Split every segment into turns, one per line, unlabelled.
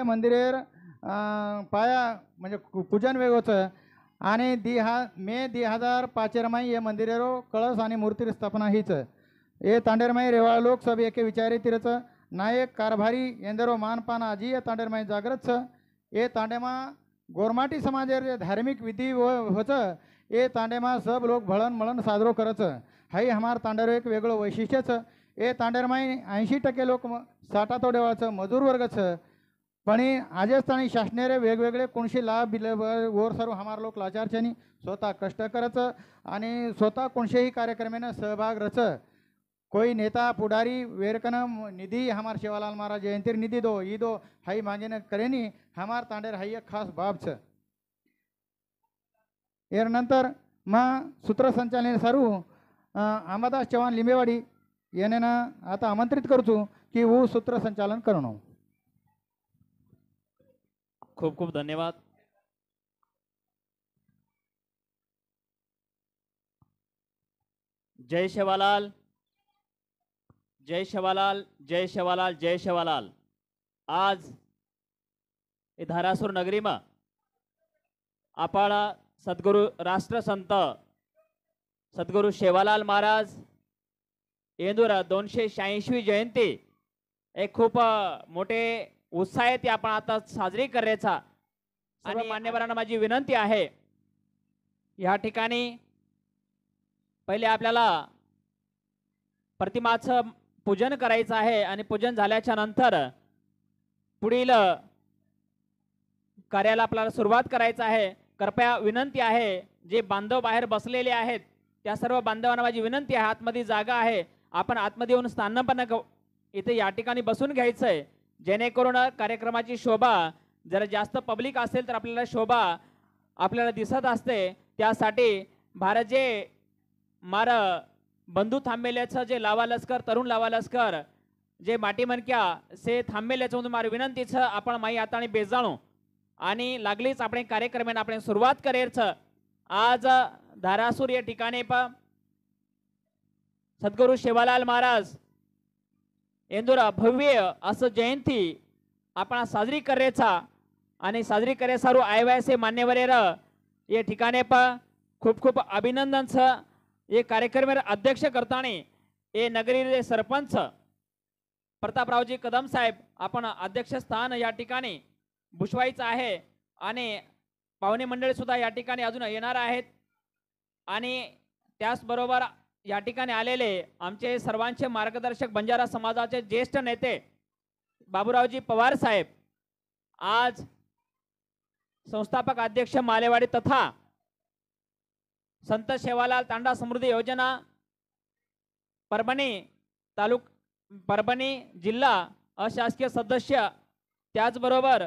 मंदिरेर पाया म्हणजे पूजन वेगोचं आणि मे 2005 ये मंदिरेरो कळस आणि मूर्ती स्थापना हीच ये तांडेरमाई रेवाळ लोकसभा एके विचारी तिरच नायक कारभारी एंदरो मानपान आजी ये तांडेरमाई जागृत ये तांडेमा गोरमाटी समाजेर धार्मिक विधी होच ये तांडेमा सब लोक भळन मळन साजरो करच हाई हमार तांडेरो एक वेगळं वैशिष्ट्यच ये तांडेरमाई 80% लोक साठा तोडेवाचं मजूर वर्गच पण आजस्थानी शासनेरे वेगवेगळे कोणशी लाभ दिले वर सर्व हमार लोक लाचारच्यानी स्वतः कष्ट करच आणि स्वतः कोणशेही कार्यक्रमेनं सहभाग रच कोई नेता पुढारी वेरकन निधी हमार शिवालाल महाराज जयंतीर निधी दो ई दो हाई मांगेन करेनी हमार तांडेर हाई एक खास बाब छ एर नंतर सूत्रसंचालन सारू अंबादास चव्हाण लिंबेवाडी याने आता आमंत्रित करतो की वो सूत्रसंचालन करणं.
खूप खूप धन्यवाद. जय शेवालाल, जय शेवालाल, जय शेवालाल, जय शेवालाल. आज धारासूर नगरी में आपण सद्गुरु राष्ट्रसंत सद्गुरु शेवालाल महाराज येंदूर 286वी जयंती एक खूप मोठे उत्साह ती आपण आता साजरी करायचा आणि मान्यवरांना माझी विनंती आहे या ठिकाणी पहिले आपल्याला प्रतिमाचं पूजन करायचं आहे आणि पूजन झाल्याच्या नंतर पुढील कार्याला आपल्याला सुरुवात करायचं आहे. कृपया विनंती आहे जे बांधव बाहेर बसलेले आहेत त्या सर्व बांधवांना माझी विनंती आहे आतमध्ये जागा आहे आपण आतमध्ये येऊन स्थानपन्न इथे या ठिकाणी बसून घ्यायचंय जेणेकरून कार्यक्रमाची शोभा जर जास्त पब्लिक असेल तर आपल्याला शोभा आपल्याला दिसत असते. त्यासाठी भारत जे मार बंधू थांबेल्याचं जे लावा लष्कर तरुण लावा लष्कर जे माटी मनक्या से थांबेल्याचं म्हणून मार विनंतीच आपण माई आता बेजाणू आणि लागलीच आपण कार्यक्रमाने आपण सुरुवात करेच. आज धारासूर या ठिकाणी सद्गुरु शेवालाल महाराज इंदूर भव्य असं जयंती आपण साजरी करायचा आणि साजरी करे सारू आयवायसे मान्यवर या ठिकाणी खूप खूप अभिनंदन ये कार्यक्रम अध्यक्ष करताना ये नगरी सरपंच प्रतापरावजी कदम साहेब आपण अध्यक्ष स्थान या ठिकाणी भूषवायचं आहे आणि पाहुणे मंडळी सुद्धा या ठिकाणी अजून येणार आहेत आणि त्याचबरोबर या ठिकाणी आलेले आमचे सर्वांचे मार्गदर्शक बंजारा समाजाचे ज्येष्ठ नेते बाबूरावजी पवार साहेब आज संस्थापक अध्यक्ष मालेवाडी तथा संत शेवालाल तांडा समृद्धी योजना परभणी जिल्हा अशासकीय सदस्य त्याचबरोबर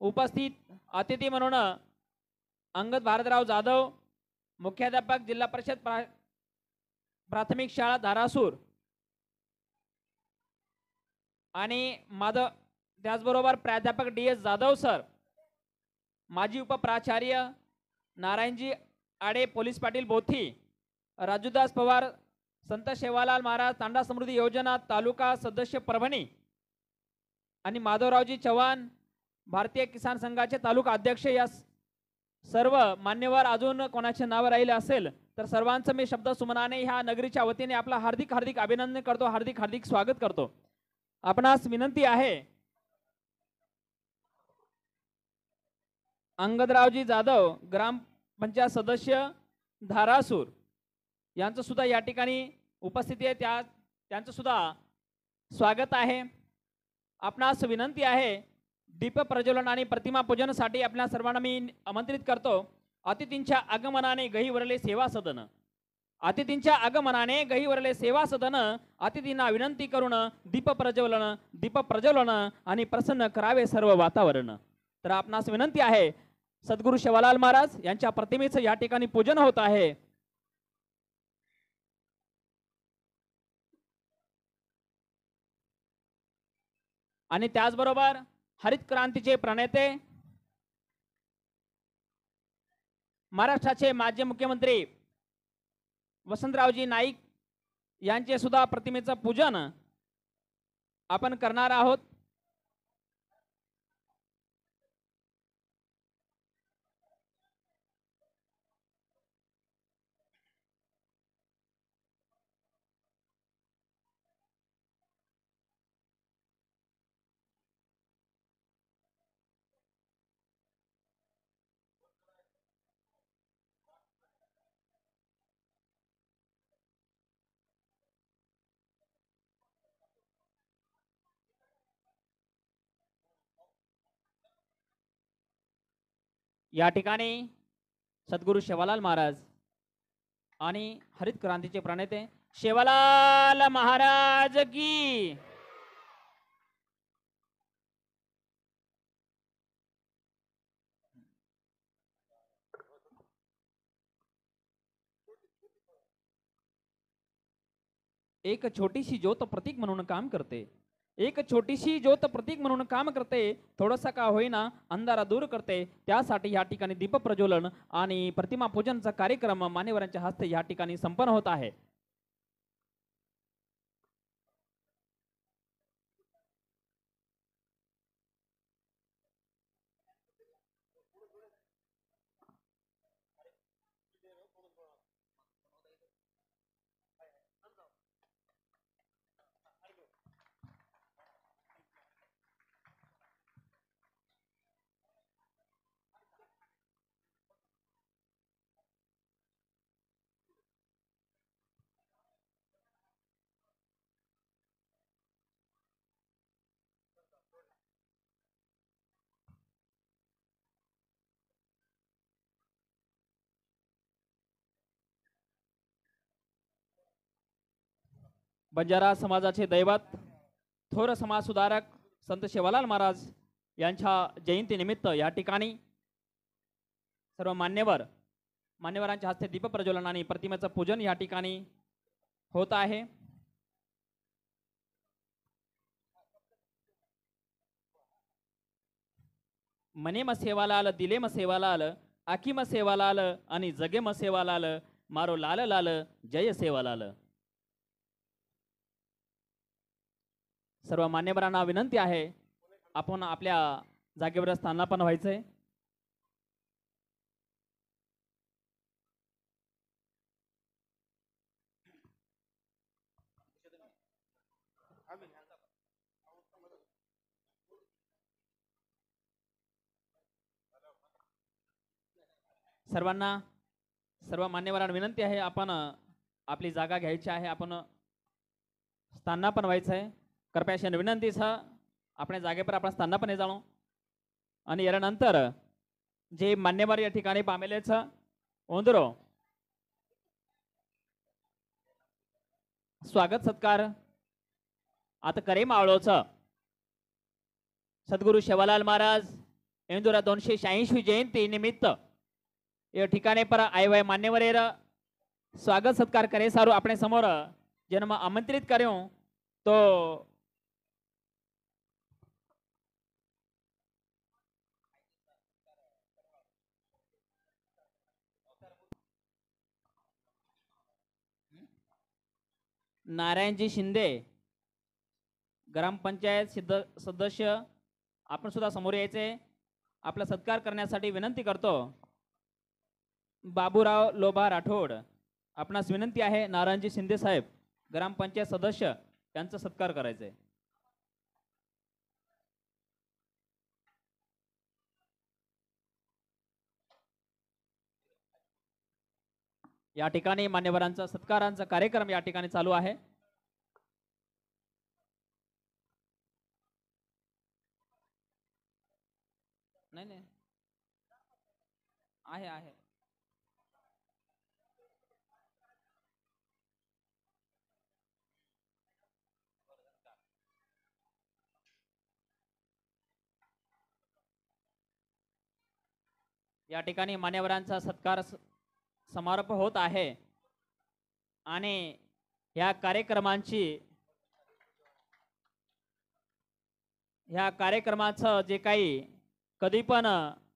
उपस्थित अतिथी म्हणून अंगद भारतराव जाधव मुख्याध्यापक जिल्हा परिषद प्राथमिक शाळा धारासूर आणि माधव त्याचबरोबर प्राध्यापक DS जाधव सर माजी उपप्राचार्य नारायणजी आडे पोलीस पाटील बोथी राजूदास पवार संत शेवालाल महाराज तांडा समृद्धी योजना तालुका सदस्य परभणी आणि माधवरावजी चव्हाण भारतीय किसान संघाचे तालुका अध्यक्ष या सर्व मान्यवर अजून कोणाचे नाव राहिले असेल तर सर्वांचं मी शब्द सुमनाने ह्या नगरीच्या वतीने आपला हार्दिक हार्दिक अभिनंदन करतो हार्दिक हार्दिक स्वागत करतो. आपणास विनंती आहे अंगदरावजी जाधव ग्रामपंचायत सदस्य धारासूर यांचं सुद्धा या ठिकाणी उपस्थिती आहे त्यांचं सुद्धा स्वागत आहे. आपणास विनंती आहे दीप प्रज्वलन आणि प्रतिमा पूजनासाठी आपल्या सर्वांना मी आमंत्रित करतो. अतिथींच्या आगमनाने गहीवरले सेवा सदन अतिथींच्या आगमनाने गहीवरले सेवा सदन अतिथींना विनंती करून दीप प्रज्वलन आणि प्रसन्न करावे सर्व वातावरण. तर आपणास विनंती आहे सद्गुरु शेवालाल महाराज यांच्या प्रतिमेचं या ठिकाणी पूजन होत आहे. आणि त्याचबरोबर हरित क्रांतीचे प्रणेते महाराष्ट्राचे माजी मुख्यमंत्री वसंतरावजी नाईक यांचे सुद्धा प्रतिमेचं पूजन आपण करणार आहोत. या ठिकाणी सद्गुरू शेवालाल महाराज आणि हरित क्रांतीचे प्रणेते शेवालाल महाराज की एक छोटीशी ज्योत प्रतीक म्हणून काम करते. एक छोटीशी ज्योत प्रतीक म्हणून काम करते. थोडासा का होईना अंधारा दूर करते. त्यासाठी या ठिकाणी दीप प्रज्वलन आणि प्रतिमा पूजनचा कार्यक्रम मान्यवरांच्या हस्ते या ठिकाणी संपन्न होत आहे. बंजारा समाजाचे दैवत थोर समाज सुधारक संत शेवालाल महाराज यांच्या जयंतीनिमित्त या ठिकाणी सर्व मान्यवरांच्या हस्ते दीप प्रज्वलन आणि प्रतिमेचं पूजन या ठिकाणी होत आहे. मने म सेवालाल दिले म सेवालाल आखी म सेवालाल आणि जगे म सेवालाल मारो लाल लाल जय सेवालाल. सर्व मान्यवरांना विनंती आहे आपण आपल्या जागेवर स्थानापन्न व्हायचंय. सर्व मान्यवरांना विनंती आहे आपण आपली जागा घ्यायची आहे. आपण स्थानापन्न व्हायचंय. कृपया विनंती सह आपण जागेवर आपण स्थानापन्न जाणो आणि यानंतर जे मान्यवर या ठिकाणी पामेलेच ओंदरो स्वागत सत्कार आता करे मावळोच सद्गुरू शेवालाल महाराज इंदुरा 286वी जयंती निमित्त या ठिकाणी पर आय मान्यवर स्वागत सत्कार करे सारू अपने समोर जन्म आमंत्रित करूं तो नारायणजी शिंदे ग्रामपंचायत सदस्य आपण सुद्धा समोर यायचे. आपला सत्कार करण्यासाठी विनंती करतो. बाबूराव लोभा राठोड आपणास विनंती आहे नारायणजी शिंदे साहेब ग्रामपंचायत सदस्य यांचा सत्कार करायचा आहे. या ठिकाणी मान्यवरांचा सत्कारांचा कार्यक्रम या ठिकाणी चालू आहे. नाही आहे या ठिकाणी मान्यवरांचा सत्कार समारोप होत आहे आणि ह्या कार्यक्रमाचं जे काही कधी पण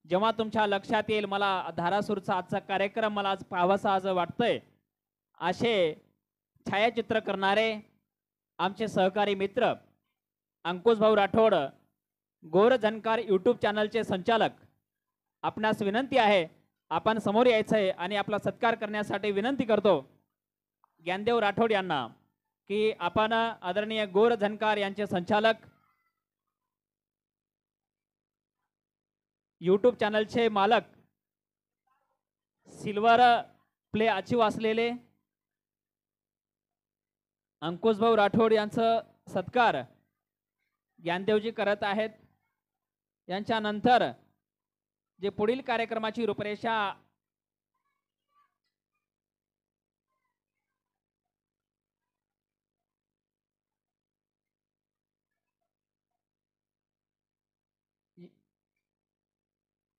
जेव्हा तुमच्या लक्षात येईल मला धारासूरचा आजचा कार्यक्रम मला आज पाहावासा आज वाटतंय असे छायाचित्र करणारे आमचे सहकारी मित्र अंकुश भाऊ राठोड गोर जनकार यूट्यूब चॅनलचे संचालक आपणास विनंती आहे आपण समोर यायचं आहे आणि आपला सत्कार करण्यासाठी विनंती करतो ज्ञानदेव राठोड यांना की आपण आदरणीय गोर झनकार यांचे संचालक यूट्यूब चॅनलचे मालक सिल्वर प्ले अचीव असलेले अंकुश भाऊ राठोड यांचं सत्कार ज्ञानदेवजी करत आहेत. यांच्या नंतर जे पुढील कार्यक्रमाची रूपरेषा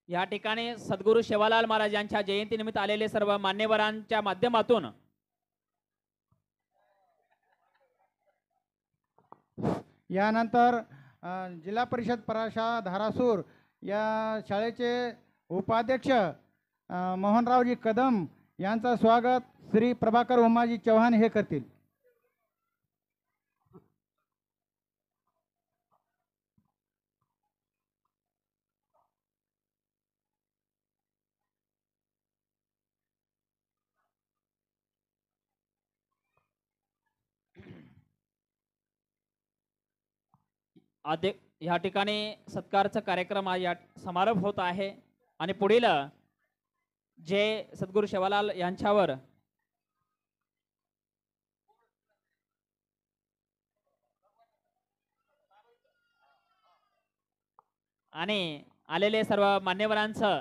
या ठिकाणी सद्गुरू सेवालाल महाराज यांच्या जयंतीनिमित्त आलेले सर्व मान्यवरांच्या माध्यमातून
यानंतर जिल्हा परिषद पराशा धारासूर या शाळेचे उपाध्यक्ष मोहनरावजी कदम यांचं स्वागत श्री प्रभाकर उमाजी चव्हाण हे करतील.
या ठिकाणी सत्कारचा कार्यक्रम या समारोप होत आहे आणि पुढील जे सद्गुरू सेवालाल यांच्यावर आणि आलेले सर्व मान्यवरांचं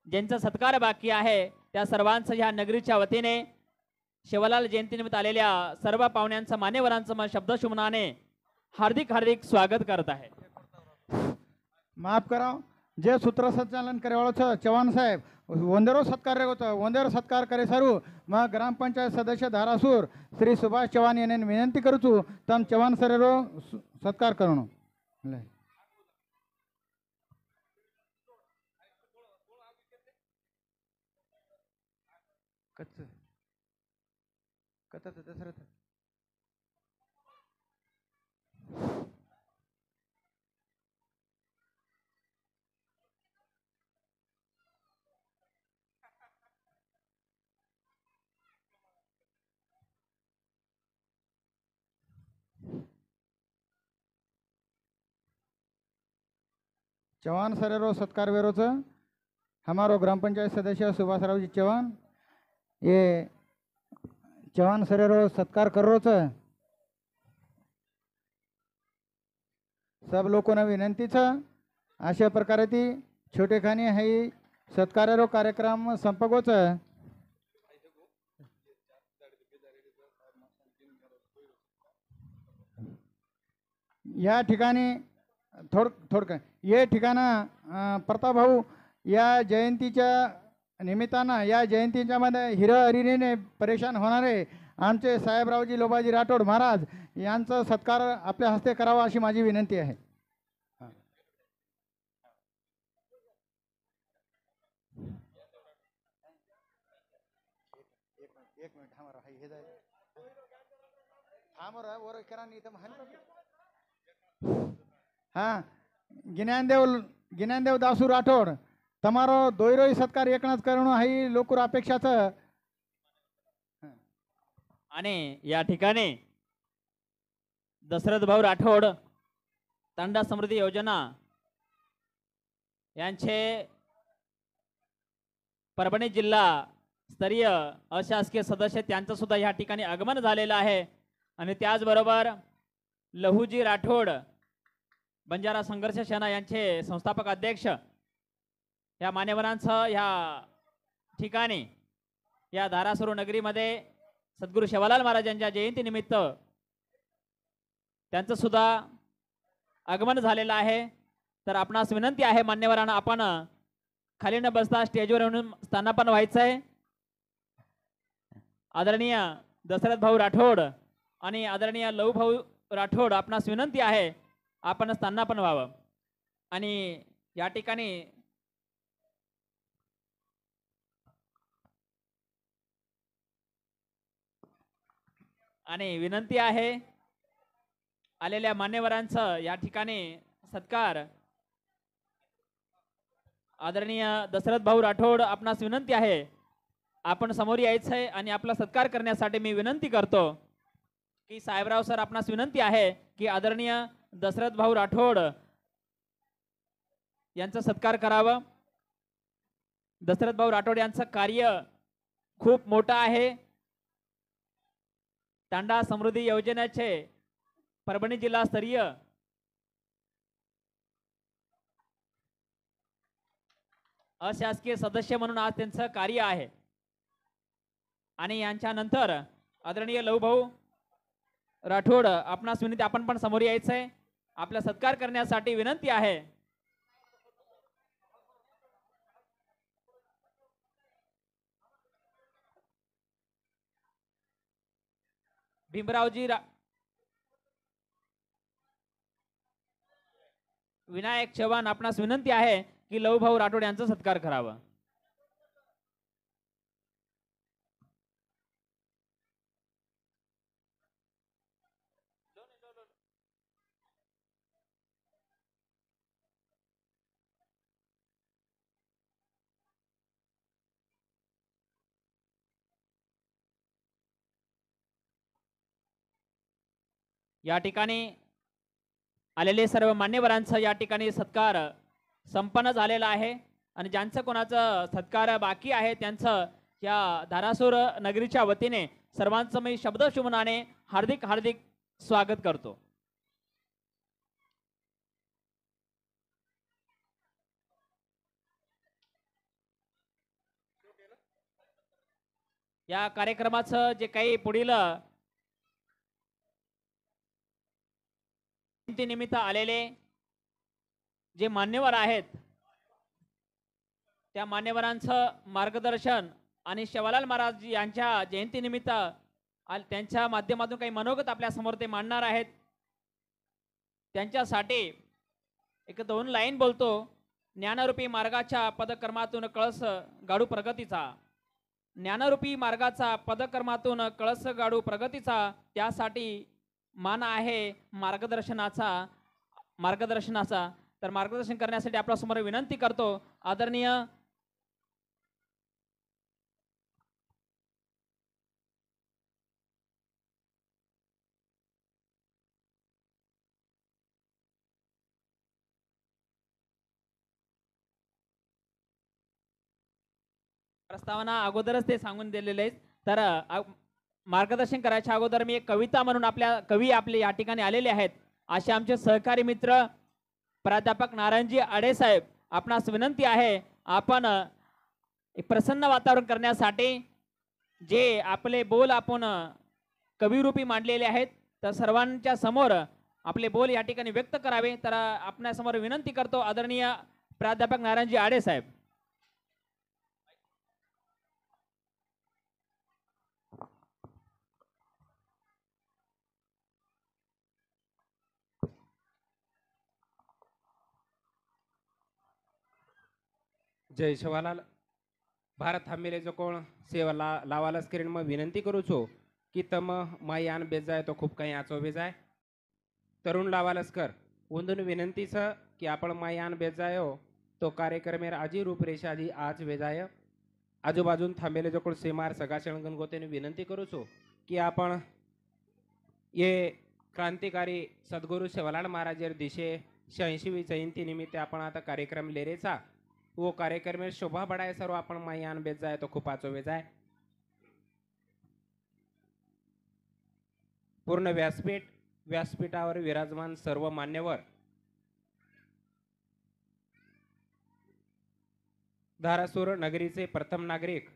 ज्यांचा सत्कार बाकी आहे त्या सर्वांचं ह्या नगरीच्या वतीने सेवालाल जयंतीनिमित्त आलेल्या सर्व पाहुण्यांचं मान्यवरांचं मन शब्दशुमनाने हार्दिक हार्दिक स्वागत करत आहे.
माफ करा जे सूत्रसंचालन करेवाळो छ चव्हाण साहेब वंदेरो सत्कार रे होतं वंदेरो सत्कार करे सारू मग ग्रामपंचायत सदस्य धारासूर श्री सुभाष चव्हाण यांनी विनंती करूचू तम चव्हाण सरेरो सत्कार करणं. कच्च कथच दसरथ चौहान सरेरो सत्कार वेरोच हमारो ग्राम पंचायत सदस्य सुभाषराव जी चौहान ये चौहान सरेरो सत्कार करोच सब लोगों विनंती छ अशा प्रकारे ती छोटेखानी है सत्कारेरो कार्यक्रम संपगोच. या ठिकाणी थोडक्यात ये ठिकाणा प्रताप भाऊ या जयंतीच्या निमित्तानं या जयंतीच्या मध्ये हिरहरीने परेशान होणारे आमचे साहेबरावजी लोबाजी राठोड महाराज यांचा सत्कार आपल्या हस्ते करावा अशी माझी विनंती आहे. एक मिनिट हाँ ज्ञानदेव दासू राठोड तमारो दोयरोई सत्कार एकनाथ करणं ही लोकर अपेक्षाच.
आणि या ठिकाणी दशरथ भाऊ राठोड तांडा समृद्धी योजना यांचे परभणी जिल्हा स्तरीय अशासकीय सदस्य त्यांचं सुद्धा या ठिकाणी आगमन झालेलं आहे. आणि त्याचबरोबर लहूजी राठोड बंजारा संघर्ष सेना यांचे संस्थापक अध्यक्ष या मान्यवरांचं या ठिकाणी या धारासूर नगरीमध्ये सद्गुरू सेवालाल महाराजांच्या जयंतीनिमित्त त्यांचं सुद्धा आगमन झालेलं आहे. तर आपणास विनंती आहे मान्यवरांना आपण खाली न बसता स्टेजवर येऊन स्थानापन्न व्हायचं आहे. आदरणीय दशरथ भाऊ राठोड आणि आदरणीय लहू भाऊ राठोड आपणास विनंती आहे आपण स्थानापन्न व्हावं. आणि या ठिकाणी आणि विनंती आहे आलेल्या मान्यवरांचं या ठिकाणी सत्कार आदरणीय दशरथ भाऊ राठोड आपणास विनंती आहे आपण समोर यायचं आहे आणि आपला सत्कार करण्यासाठी मी विनंती करतो की साहेबराव सर आपणास विनंती आहे की आदरणीय दशरथ भाऊ राठोड यांचा सत्कार करावा. दशरथ भाऊ राठोड यांचं कार्य खूप मोठं आहे. तांडा समृद्धी योजनेचे परभणी जिल्हा स्तरीय अशासकीय सदस्य म्हणून आज त्यांचं कार्य आहे. आणि यांच्या नंतर आदरणीय लवभाऊ राठोड आपणास विनंती, आपण पण समोर यायचंय. आपला सत्कार करण्यासाठी विनंती आहे. भीमरावजी विनायक चव्हाण आपणास विनंती आहे की लवभाऊ राठोड यांचा सत्कार करावा. या ठिकाणी आलेले सर्व मान्यवरांचा या ठिकाणी सत्कार संपन्न झालेला आहे. आणि ज्यांचं कोणाचं सत्कार बाकी आहे त्यांचं या धारासूर नगरीच्या वतीने सर्वांचं मी शब्दशुमनाने हार्दिक हार्दिक स्वागत करतो. या कार्यक्रमाचं जे काही पुढील निमित्त आलेले जे मान्यवर आहेत त्या मान्यवरांचं मार्गदर्शन आणि शेवालाल महाराज यांच्या जयंतीनिमित्त त्यांच्या माध्यमातून काही मनोगत आपल्या समोर ते मांडणार आहेत. त्यांच्यासाठी एक 2 लाईन बोलतो. ज्ञानरूपी मार्गाच्या पदकर्मातून कळस गाडू प्रगतीचा, ज्ञानरूपी मार्गाचा पदकर्मातून कळस गाडू प्रगतीचा, त्यासाठी मान आहे मार्गदर्शनाचा. तर मार्गदर्शन करण्यासाठी आपल्या समोर विनंती करतो आदरणीय प्रस्तावना अगोदरच ते सांगून दिलेले आहेत. तर मार्गदर्शन करायच्या अगोदर मी एक कविता म्हणून कवी आपले या ठिकाणी आलेले आहेत. असे आमचे सहकारी मित्र प्राध्यापक नारायणजी आडे साहेब, आपणास विनंती आहे आपण एक प्रसन्न वातावरण करण्यासाठी जे आपले बोल आपण कविरूपी मांडलेले आहेत तर सर्वांच्या समोर आपले बोल या ठिकाणी व्यक्त करावे. तर आपणासमोर विनंती करतो आदरणीय प्राध्यापक नारायणजी आडे साहेब.
जय शिवालाल. भारत थांबेले जो कोण सेवा लावाला स्क्रीन मग विनंती करू छो की तम माई आन बेजाय तो खूप काही आचो बेजाय तरुण लावालच कर उंदून विनंतीच की आपण माई आन बेजायो तो कार्यक्रमेर आजी रूपरेषा आजी आज बेजाय आजूबाजून थांबेले जो कोण सेमार सगळा शेणगण गोतेने विनंती करू छो की आपण ये क्रांतिकारी सद्गुरु शिवलाल महाराजेर दिशे 86वी जयंती निमित्त आपण आता कार्यक्रम लेरेचा वो कार्यक्रम में शोभा बढ़ाए सर्व आपण माई आन बेच जाए तो खूपाचो वेजाय पूर्ण व्यासपीठावर विराजमान सर्व मान्यवर, धारासूर नगरीचे प्रथम नागरिक,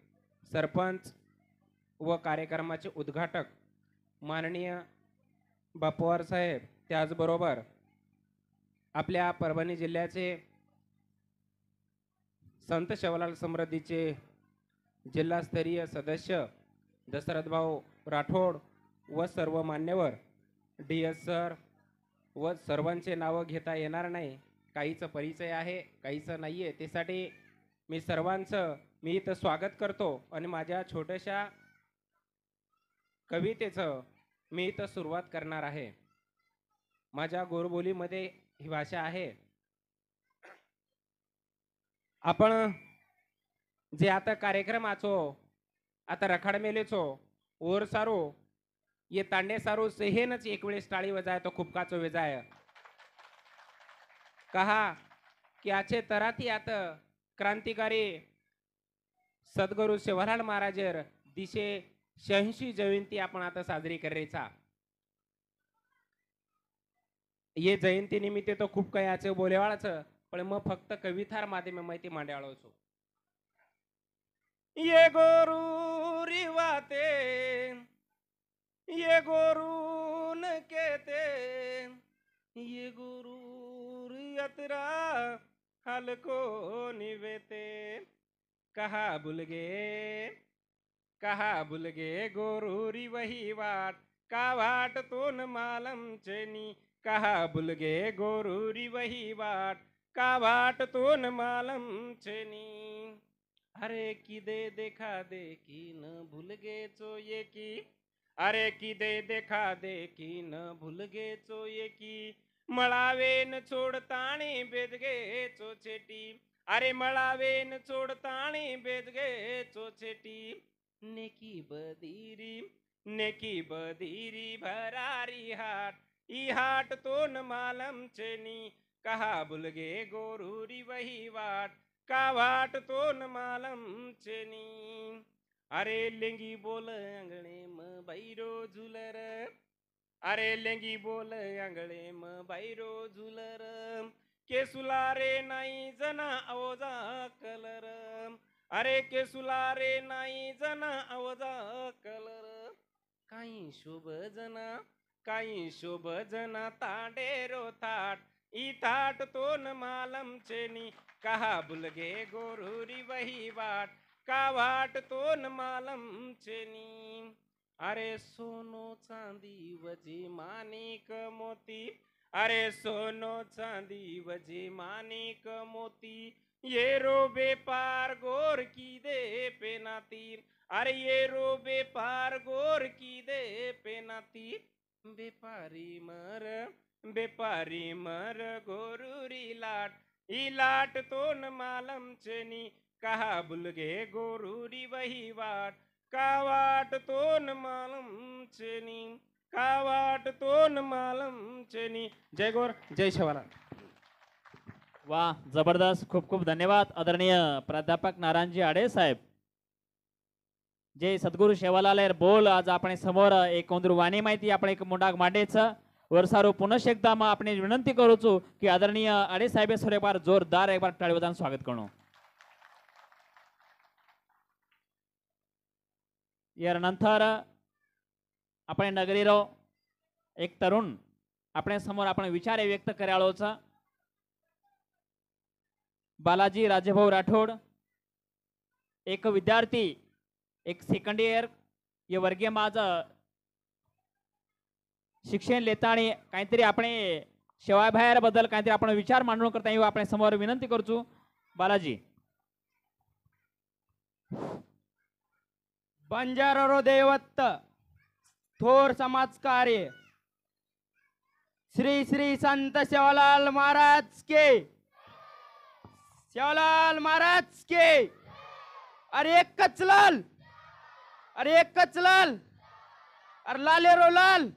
सरपंच व कार्यक्रमाचे उद्घाटक माननीय बापवार साहेब, त्याचबरोबर आपल्या परभणी जिल्ह्याचे संत शिवलाल समृद्धीचे जिल्हास्तरीय सदस्य दशरथ भाऊ राठोड व सर्व मान्यवर, DS सर व सर्वांचे नाव घेता येणार नाही. काहीचं परिचय आहे काहीचं नाही आहे. त्यासाठी मी सर्वांचं इथं स्वागत करतो आणि माझ्या छोट्याशा कवितेचं मी इथं सुरुवात करणार आहे. माझ्या गोरबोलीमध्ये ही भाषा आहे. आपण जे आता कार्यक्रम आचो आता रखाड मेलेचो ओर सारो ये तांडे सारो सेहेनच एक वेळेस टाळी वजाय तो खूप काचो वेजाय कहा की आचे तराती आत क्रांतिकारी सद्गुरु शिवलाल महाराजेर दिशे 86 जयंती आपण आता साजरी करायचा. ये जयंती निमित्त तो खूप काही आचे बोलेवाळाचं पण मग फक्त कवितार माध्यम माहिती मांडाळो छो. ये गोरू रिवाते ये गोरून केते ये गोरू यतरा हलको निवेते कहा भूल गए गोरूरी वही वाट का वाट तो न मालम चेनी कहा भूल गए गोरूरी वही वाट का वाट तो न मालम चेनी अरे की दे देखा दे की न भूल गे चो ये की अरे की दे देखा दे की न भूल गे चो ये की मळावेन छोडताणी बेदगे चो छेटी अरे मळावेन छोडताणी बेदगे चो छेटी नेकी बदीरी भरारी हाट ई हाट तो न मालम चेनी कहा भूल गे गोरूरी वही वाट का वाट तो न मालम चेनी अरे लेंगी बोल अंगणे म बैरो झुलर अरे लेंगी बोल अंगणे म बैरो झुलर के सुलारे नाही जना अवजा कलर अरे के सुलारे नाही जना अवजा कलर काही शोभ जना ताडेरो थाट ई थाट तो न मालम चेनी कहा भूल गे गोरूरी वही वाट का वाट तो न मालम चेनी अरे सोनो चांदी वजे मानिक मोती अरे सोनो चांदी वजे मानिक मोती ये रो बेपार गोर की दे पेनाती अरे ये रो बेपार गोर की दे पेनाती बेपारी मर गोरूरी लाट ई लाट तो न मालम चेनी कहा भूल गे गोरूरी वही वाट का वाट तो न मालम चेनी का वाट तो न मालम चेनी जय गोर जय शिवलाल
वा जबरदस्त खूप खूप धन्यवाद आदरणीय प्राध्यापक नारायणजी आडे साहेब जे सद्गुरु सेवालाल बोल आज आपण समोर एक वाणी माहिती आपण एक मोंडाग मांडेच वर्षारू पुनश एकदा मग आपण विनंती करूचू की आदरणीय आडे साहेब सर एक बार जोरदार एक बार टाळी स्वागत करू यार नंतर आपण नगरीरो एक तरुण आपण समोर आपण विचार व्यक्त कराळोच बालाजी राजेभाऊ राठोड एक विद्यार्थी एक सेकंड इयर ये वर्गीय माझं शिक्षण लेतानी काहीतरी आपण शेवाभायर बद्दल काहीतरी आपण विचार मांडून करता येऊ आपण समोर विनंती करचू बालाजी
बंजारो दैवत थोर समाज कार्य श्री श्री संत सेवालाल महाराज के सेवालाल महाराज के अरे एक कचलाल अरे एक कचलाल अरे लाले रो लाल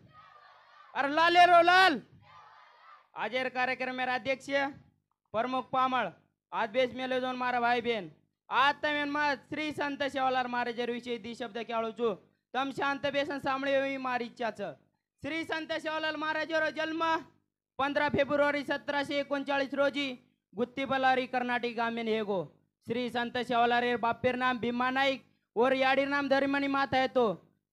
अरे लाले रो लाल आजेर कार्यक्रम मेरा अध्यक्ष प्रमुख पामळ आज बेस मेले जाऊन मारा भाई बहन आज तमेन मा श्री संत सेवालाल महाराजर विषयी दी शब्द केळो छु तम शांत बेसन सामळे होई मारी इच्छाच श्री संत सेवालाल महाराजर जन्म 15 फेब्रुवारी 1739 रोजी गुत्तीबल्लारी कर्नाटक गामेन हेगो श्री संत सेवालाल बापेर नाम भीमा नाईक और याडीर नाम धर्मनी माता है तो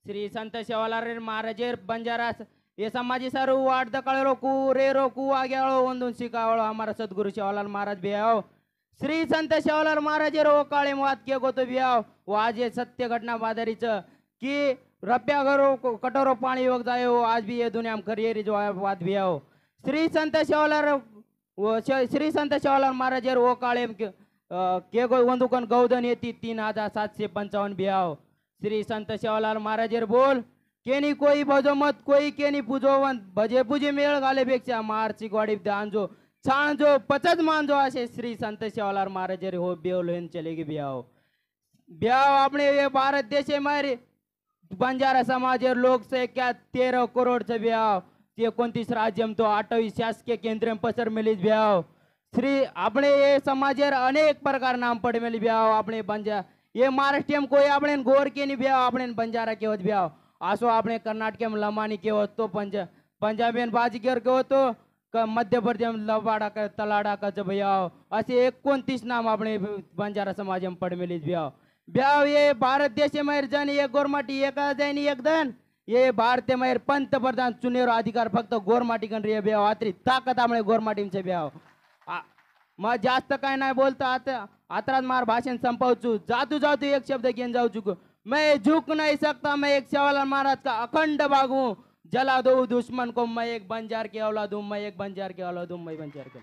श्री संत सेवालाल महाराजर बंजारास ये समाजी सारू वाट दकाळरो कु रेरो कु आग्याळो ಒಂದೊಂದು ಸಿಕಾವಳೋ हमारा सद्गुरु सेवालाल महाराज बियाव श्री संत सेवालाल महाराजर ओ काळे वाद के गोतो बियाव वो आज ये सत्य घटना बादरीच कि रप्या घरो कटोरो पाणी वग जायो आज भी ये दुनिया में करियरी जो वाद बियाव श्री संत सेवालाल महाराजर ओ काळे के गो वंदुकन गौदन येती 3755 बियाव श्री संत सेवालाल महाराजर बोल केनी कोई भजो मत कोई केनी पूजोवन भजे पूजे मेळ घालेपेक्षा मारची गोडी दांजो छाणजो पचज मानजो असे श्री संत सेवालाल महाराजर हो बेवलोन चलेगी ब्याव ब्याव अपने ये भारत देश में बंजारा समाजर लोकसंख्या 13 करोड़ से ब्याव 29 राज्य में तो 28 शासकीय केंद्र में पसर मिली ब्याव श्री अपने ये समाजर अनेक प्रकार नाम पड़ मिली ब्याव अपने बंजा ये महाराष्ट्र में कोई अपने गोर के नहीं ब्याव अपने बंजारा के होत ब्याव आसो अपने कर्नाटक में लमानी के हो तो पंजाबी बाजीगर के हो तो मध्य प्रदेश में लवाड़ा का तलाड़ा का जब ब्याव असे 29 नाम अपने बंजारा समाज में पड़ मिली ब्याव ब्याव ये भारत देश माहेर जन एक गोरमाटी एक जैन एक धन ये भारतीय माहेर पंतप्रधान चुनेरो अधिकार फक्त गोरमाटी कन रे ब्याव आतरी ताकद आमळे गोरमाटींचे ब्याव मग जास्त काय नाही बोलतो आता मार भाषण संपवचू जातू जातू एक शब्द घेऊन जाऊ चुकू मैं झुक नहीं सकता मैं एक शेवालाल महाराज का अखंड बाग हूँ जला दो दुश्मन को मैं एक बंजार के औलाद हूँ मैं एक बंजार के औलाद हूँ मैं बंजार के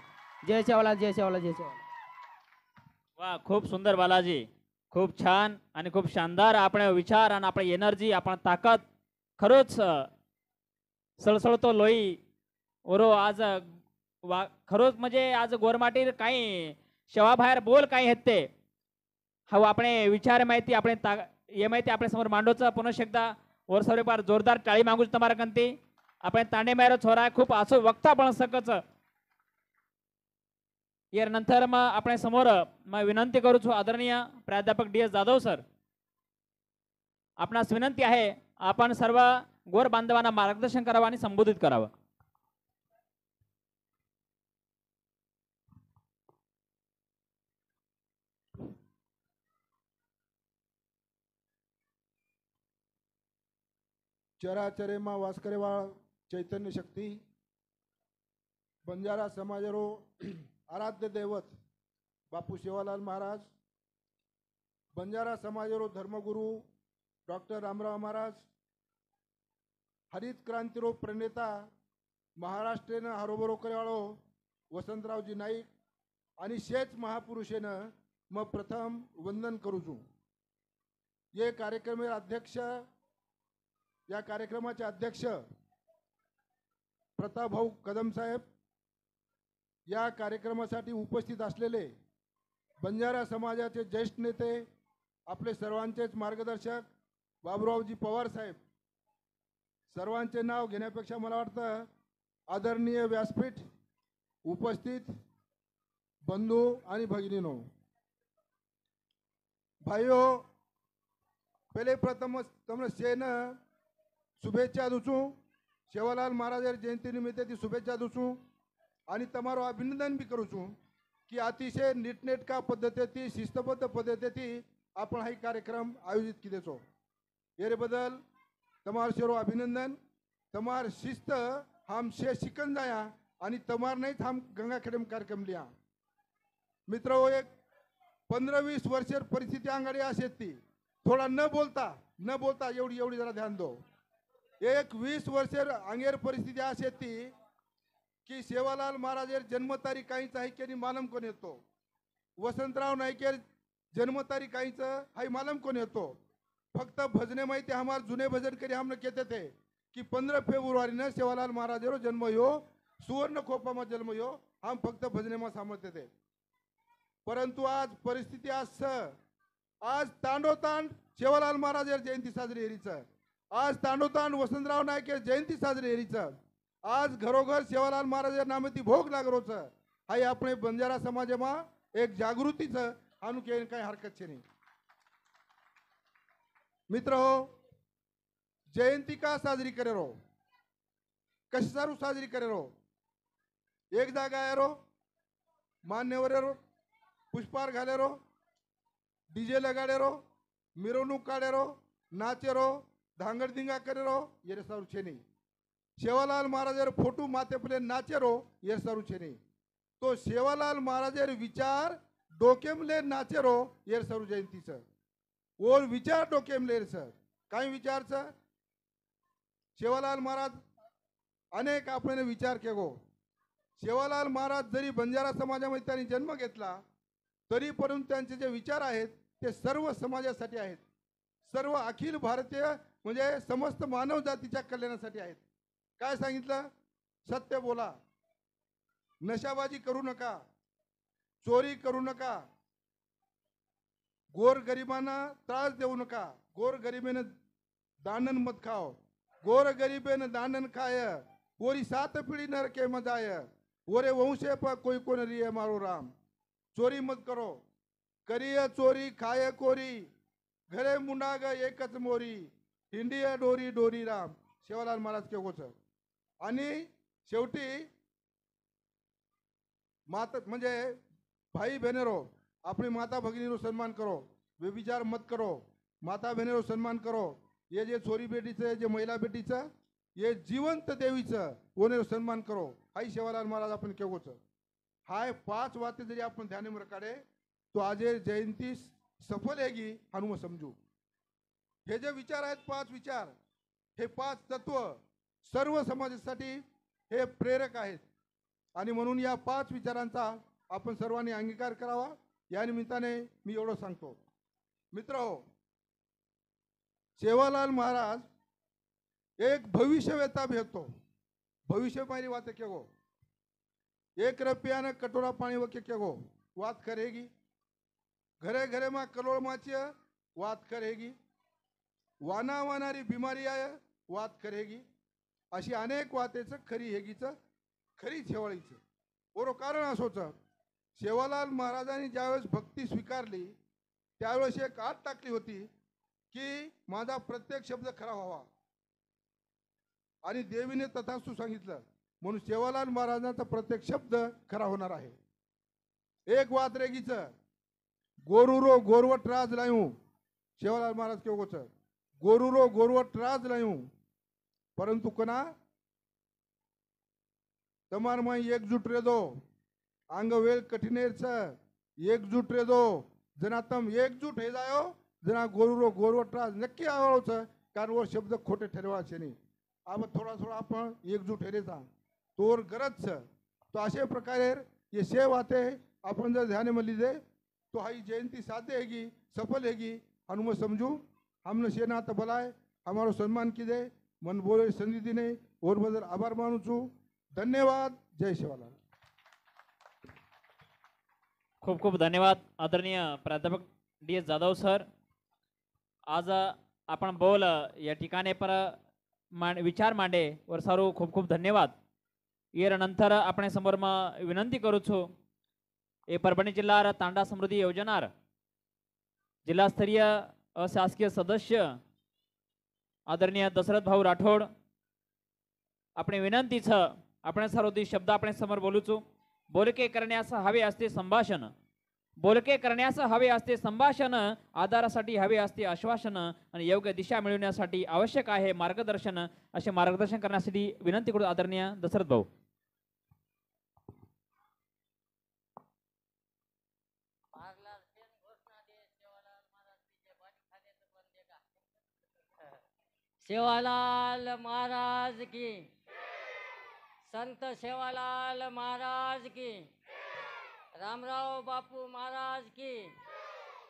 जय शेवालाल जय शेवालाल जय शेवालाल.
वा खूप सुंदर बालाजी, खूप छान आणि खूप शानदार आपण विचार आणि आपण एनर्जी आपण ताकद खरोच सळसळतो लोई ओरो आज खरोच म्हणजे आज गोरमाटीर काही शेवाबाहेर बोल काही आहेत ते हा आपण विचार माहिती आपण ये माहिती आपल्या समोर मांडोचं पुन्हा एकदा वर सर्व पार जोरदार टाळी मागूच तुम्हाला कंती आपण तांडे मारो छोरा खूप असो वक्ता पण सकच यार नंतर मग आपण समोर मग विनंती करू छु आदरणीय प्राध्यापक DS जाधव सर आपणास विनंती आहे आपण सर्व गोर बांधवांना मार्गदर्शन करावं आणि संबोधित करावं.
चराचरेमा वास करेवाळ चैतन्य शक्ती बंजारा समाजरो आराध्य दैवत बापू सेवालाल महाराज बंजारा समाजरो धर्मगुरु डॉक्टर रामराव महाराज हरित क्रांतिरो प्रणेता महाराष्ट्रेनं हरोबरो करेवाळो वसंतरावजी नाईक आणि शेच महापुरुषेनं मग प्रथम वंदन करू छू. ये कार्यक्रमेर अध्यक्ष या कार्यक्रमाचे अध्यक्ष प्रताप भाऊ कदम साहेब या कार्यक्रमासाठी उपस्थित असलेले बंजारा समाजाचे ज्येष्ठ नेते आपले सर्वांचेच मार्गदर्शक बाबुरावजी पवार साहेब सर्वांचे नाव घेण्यापेक्षा मला वाटतं आदरणीय व्यासपीठ उपस्थित बंधू आणि भगिनीनो भाइयों पहले प्रथम તમને સેને શુભેચ્છા દઉં છું સેવાલાલ મહારાજ જયંતિ નિમિત્તે શુભેચ્છા દઉં છું आणि તમારો અભિનંદન બી કરું છું की अतिशय नीटनेटका पद्धतीથી शिस्तबद्ध पद्धतीથી आपण हा कार्यक्रम आयोजित केले छो ये बदल તમાર શેરો अभिनंदन તમાર शिस्त हम शे शिकन जाया आणि તમાર नहीं हम गंगा खेड़म कार्यक्रम लिया मित्रों एक 15-20 वर्षर परिस्थिती अंगाडी असे ती थोड़ा न बोलता एवढी एवढी जरा ध्यान दो एक 20 वर्षर अंगेर परिस्थिती असे ती की सेवालाल महाराजेर जन्मतारीख काहीच आहे की मालम कोण येतो वसंतराव नाईकेर जन्मतारीख काहीच हाई मालम कोण येतो फक्त भजने माहिती हमार जुने भजन करी हमने कहते थे कि 15 फेब्रुवारी ने सेवालाल महाराजेरो जन्म हो सुवर्ण खोपा में जन्म हो हम फक्त भजने में समजते थे परंतु आज परिस्थिती आज तांडोतांड सेवालाल महाराजेर जयंती साजरी हेरीच आज तांडोतांड वसंतराव नाईकेर जयंती साजरी हेरीच आज घरोघर सेवालाल महाराजेर नामेती भोग लागरोच हाई अपने बंजारा समाज में एक जागृतीच आनु के काही हरकत छे नहीं मित्र जयंती का साजरी करे रो कशी सारू साजरी करे रो एक जागा आहे रो मान्यवर रो पुष्पार घाले रो डीजे लगाडे रो मिरवणूक काढे रो नाचे रो धांगड धिंगा करे रो ये सारू छे नहीं सेवालाल महाराजेर फोटो माथे पले नाचे रो ये सारू छे नहीं तो सेवालाल महाराजेर विचार डोकेमले नाचे रो ये सारू जयंती सर और विचार डोकेमले सर काही विचार सर सेवालाल महाराज अनेक आपण विचार केगो सेवालाल महाराज जरी बंजारा समाजामध्ये त्यांनी जन्म घेतला तरी परंतु त्यांचे जे विचार आहेत ते सर्व समाजासाठी आहेत सर्व अखिल भारतीय म्हणजे समस्त मानव जातीच्या कल्याणासाठी आहेत काय सांगितलं सत्य बोला नशाबाजी करू नका चोरी करू नका गोर गरिबांना त्रास देऊ नका गोर गरिबेने दानन मत खाओ गोर गरीबेन दानन खाय ओरी 7 पीढ़ी नरके मजाय ओरे वंशे पर कोई कोन रिये मारो राम चोरी मत करो करिय चोरी खाय कोरी घरे मुंडाग एकच मोरी हिंडिया डोरी डोरी राम सेवालाल महाराज के गोच आणि शेवटी माता म्हणजे भाई बहनेरो अपनी माता भगिनीरो सन्मान करो व्यभिचार मत करो, माता बहिणीवर सन्मान करो, ये जे छोरी बेटीचं जे महिला बेटीचं ये जिवंत देवीचं ओनेर सन्मान करो, हाई सेवालाल महाराज आपण केवोचं हाय 5 वाते जरी आपण ध्यान में रखाडे तो आज जयंती सफल हेगी हनुम समजू. हे जे विचार आहेत 5 विचार, हे 5 तत्व सर्व समाजासाठी हे प्रेरक आहेत आणि म्हणून या 5 विचारांचा आपण सर्वांनी अंगीकार करावा. या निमित्ताने मी एवढं सांगतो. मित्रहो, सेवालाल महाराज एक भविष्यवेता भेटतो. भविष्य पाहिली बात क्या गो 1 रुपया ने कटोरा पानी वके क्या गो बात करेगी. घरे घरे में करोड़ माची बात करेगी. वाना वानारी बिमारी आहे बात करेगी. अशी अनेक वातेचं खरी हेगीचं खरी शेवाळीचं बरो कारण असोच. सेवालाल महाराजांनी ज्यावेळेस भक्ती स्वीकारली त्यावेळेस एक आट टाकली होती की माझा प्रत्येक शब्द खरा व्हावा आणि देवीने तथास्तु सांगितलं म्हणून सेवालाल महाराजांचा प्रत्येक शब्द खरा होणार आहे. एक वात रेगीचं गोरुरो गोरवट राज लायूं सेवालाल महाराज केवगोच गोरुरो गोरवट राज लायूं परंतु कना तमार में एकजुट रे दो अंग वेल कठिनेर छ एकजुट रे दो जना तम एकजुट हे जायो जना गोरुरो गोरवट राज नक्की आवळो छ कारण वो शब्द खोटे ठरवा छे नहीं. अब थोड़ा थोड़ा आपण एकजूट हेरेचा तोर गरज छ तो अशे प्रकारे ये से बातें आपण जर ध्यान में लीधे तो हाई जयंती साध्य हेगी सफल हेगी हनुम समझू. हमने सेना तो भलाय हमारो सम्मान कीधे मन बोले संधि ने और बदल आभार मानू छू. धन्यवाद. जय सेवालाल.
खूप खूप धन्यवाद आदरणीय प्राध्यापक DS जाधव सर. आज आपण बोल या ठिकाणी पर विचार मांडे वर सारू खूप खूप धन्यवाद. येर नंतर आपण समोर विनंती करू छो ए परभणी जिल्हा तांडा समृद्धी योजनार जिल्हास्तरीय अशासकीय सदस्य आदरणीय दशरथ भाऊ राठोड आपण विनंती छ आपण सर्व शब्द आपण समोर बोलू छो. बोलके करण्यास हवे असते संभाषण, बोलके करण्यास हवे असते संभाषण, आधारासाठी हवे असते आश्वासन आणि योग्य दिशा मिळवण्यासाठी आवश्यक आहे मार्गदर्शन. असे मार्गदर्शन करण्यासाठी विनंती करू आदरणीय दशरथ भाऊ.
सेवालाल महाराज की, संत सेवालाल महाराज की, रामराव बापू महाराज की,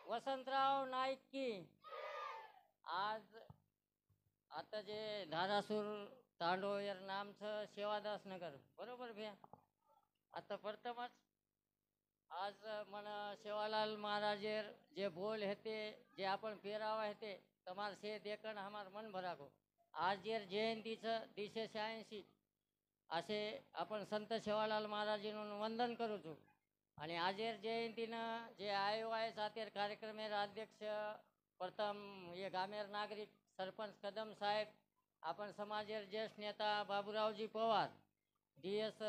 वसंतराव नाईक की. आज आता जे धारासूर तांडोयर नामचं सेवादास नगर बरोबर भैया. आता प्रथमच आज मन सेवालाल महाराजेर जे बोल हेते जे आपण पेरावा हेते तमार से देखण हमार मन भरागो. आज येर जयंतीचं 286 असे आपण संत सेवालाल महाराजींना वंदन करू छू. आणि आजेर जयंतीनं जे आयो आहे सातेर कार्यक्रमेर अध्यक्ष प्रथम ये गामेर नागरिक सरपंच कदम साहेब, आपण समाजेर ज्येष्ठ नेता बाबूरावजी पवार, DS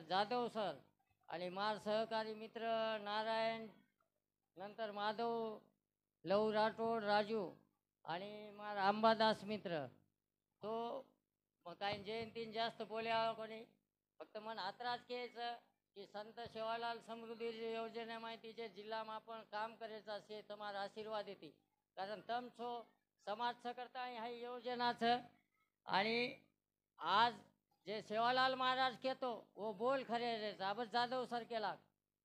जाधव सर आणि मार सहकारी मित्र नारायण, नंतर माधव लव राठोड राजू आणि मार अंबादास मित्र. तो मग काही जयंतीन जास्त बोल्या कोणी फक्त मन आत्राज घ्यायचं की संत सेवालाल समृद्धी योजने माहितीचे जिल्हाમાં आपण काम करायचं असे तुम्हाला आशीर्वाद येते. कारण तम छो समाज करता ह्या योजनाचं. आणि आज जे सेवालाल महाराज कहतो वो बोल खरे रे अब जाधव सर केला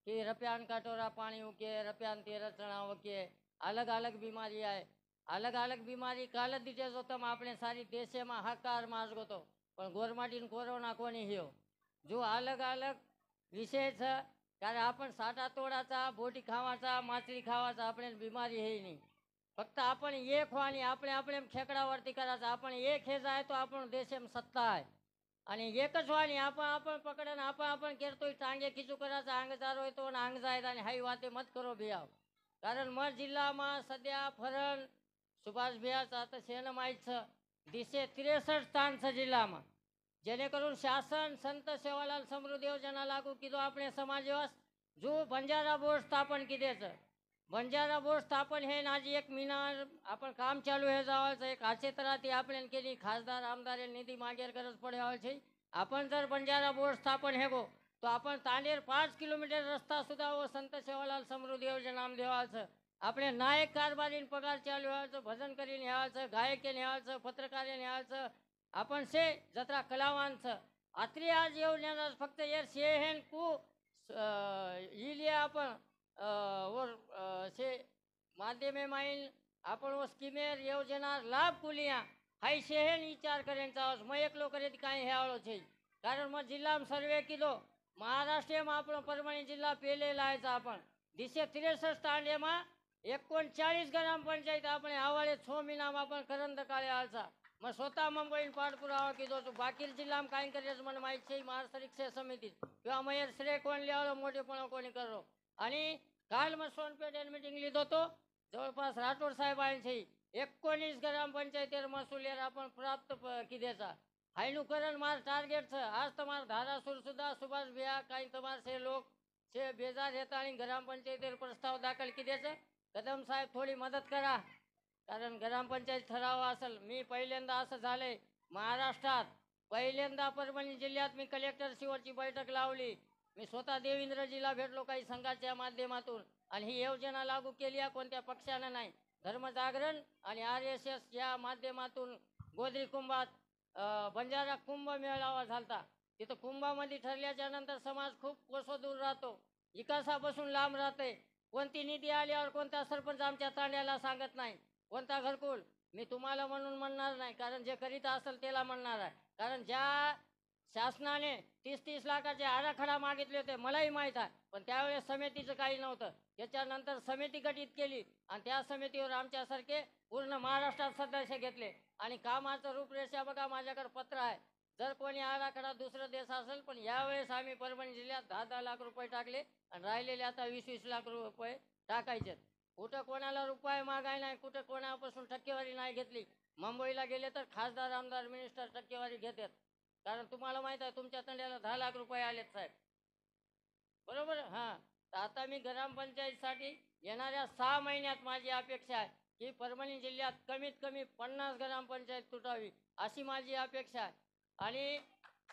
की रप्यान कटोरा पाणी उके रप्यान 13 चणा उके. अलग अलग बीमारी आहे, अलग अलग बीमारी काल दीटे जो तम આપણે સારી દેશમાં હાકાર માર્ગો તો પણ ગોરમાટીન કોરોના કોની હિયો જો अलग अलग विषय छ. कारण आपण साठा तोडाचा बोटी खावाचा माछली खावाचा આપણે बीमारी है नहीं. फक्त आपण एक वाणी આપણે આપણે खेकडावरती करायचं. आपण एक हे जाय तो आपण देशेम सत्ता आहे आणि एकच वाणी आपण आपण पकडन आपण आपण करतोय टांगे खिचू करायचा अंग जारोय तो अंग जायत आणि हाई वाते मत करो भिया. कारण मर जिल्हाમાં सध्या फरण सुभाष भियाचा आता सेन माहीत छ 263 स्थान छ जिल्हाમાં. जेणेकरून शासन संत सेवालाल समृद्धी योजना लागू किदो આપણે समाज जो बंजारा बोर्ड स्थापन किदेचं बंजारा बोर्ड स्थापन हे नाजी एक मिनार आपण काम चालू हे जावाचं एक आशे तरा ती आपण केली खासदार आमदार निधी मागेर गरज पडे છે आपण जर बंजारा बोर्ड स्थापन हे गो तो आपण तांडेर 5 किलोमीटर रस्ता सुद्धा व संत सेवालाल समृद्धी योजना नाम देवाचं આપણે નાયક કારભારીને પગાર ચાલુ હેવાचं भजन કરીને હેવાचं ગાયકે હેવાचं પત્રકારે હેવાचं आपण से जत्रा कलावांचं आत्री आज योजना फक्त यार शेहेन कु इलिया आपण और से माध्यमे माइन आपण वो स्कीमेर योजना लाभ कुलिया हाई शेहेन विचार करेंचा मग एकलो करे काही हेवाळो છે कारण मग जिल्हाમાં सर्वे किलो महाराष्ट्રમાં આપણો परभणी जिल्हा पेले लायचा आपण 263 तांडेમાં 39 ग्रामपंचायत આપણે આવાળે 6 મહિનામાં आपण करंद काळे आलचा मग स्वतः मुंबईन पाठपुरावा किदो तो बाकी जिल्हाમાં काही करायचं મને माहित છે महाराष्ट्र शिक्षण समिती किंवा मयर श्रेय कोण लिहावं मोठेपणा कोणी करो आणि काल मग सोनपेठ मीटिंग लिहितो तो जवळपास राठोड साहेबांची 19 ग्रामपंचायतीर महसूल आपण प्राप्त किदेचा हायनुकरण मार टार्गेट आज तुम्हारा धारासुर सुद्धा सुभाष भैया काही तुम्हारे से लोग से बेजार येता आणि ग्रामपंचायतीर प्रस्ताव दाखल किदेचं कदम साहेब थोडी मदत करा कारण ग्रामपंचायत ठराव असेल मी पहिल्यांदा असं झालंय महाराष्ट्रात पहिल्यांदा परभणी जिल्ह्यात मी कलेक्टर शिवरची बैठक लावली मी स्वतः देवेंद्रजीला भेटलो काही संघाच्या माध्यमातून आणि ही योजना लागू केली आहे कोणत्या पक्षानं नाही धर्मजागरण आणि RSS या माध्यमातून गोदरी कुंभात बंजारा कुंभ मेळावा झालता तिथं कुंभामध्ये ठरल्याच्या नंतर समाज खूप कोसो दूर राहतो विकासापासून लांब राहते कोणती निधी आल्यावर कोणता सरपंच आमच्या तांड्याला सांगत नाही कोणता घरकुल मी तुम्हाला म्हणून म्हणणार नाही कारण जे करीत असेल त्याला म्हणणार आहे कारण ज्या शासनाने 30-30 लाखाचे आराखडा मागितले होते मलाही माहीत आहे पण त्यावेळेस समितीचं काही नव्हतं त्याच्यानंतर समिती गठीत केली आणि त्या समितीवर आमच्यासारखे पूर्ण महाराष्ट्रात सदस्य घेतले आणि कामाचं रूपरेषा बघा माझ्याकडे पत्र आहे जर कोणी आराखडा दुसरा देश असेल पण यावेळेस आम्ही परभणी जिल्ह्यात 10-10 लाख रुपये टाकले आणि राहिलेले आता 20-20 लाख रुपये टाकायचे कुठं कोणाला रुपये मागाय नाही कुठं कोणापासून टक्केवारी नाही घेतली मुंबईला गेले तर खासदार आमदार मिनिस्टर टक्केवारी घेतात कारण तुम्हाला माहित आहे तुमच्या तंड्याला 10 लाख रुपये आलेत साहेब बरोबर हां तर आता मी ग्रामपंचायतीसाठी येणाऱ्या 6 महिन्यात माझी अपेक्षा आहे की परभणी जिल्ह्यात कमीत कमी 50 ग्रामपंचायत तुटावी अशी माझी अपेक्षा आहे आणि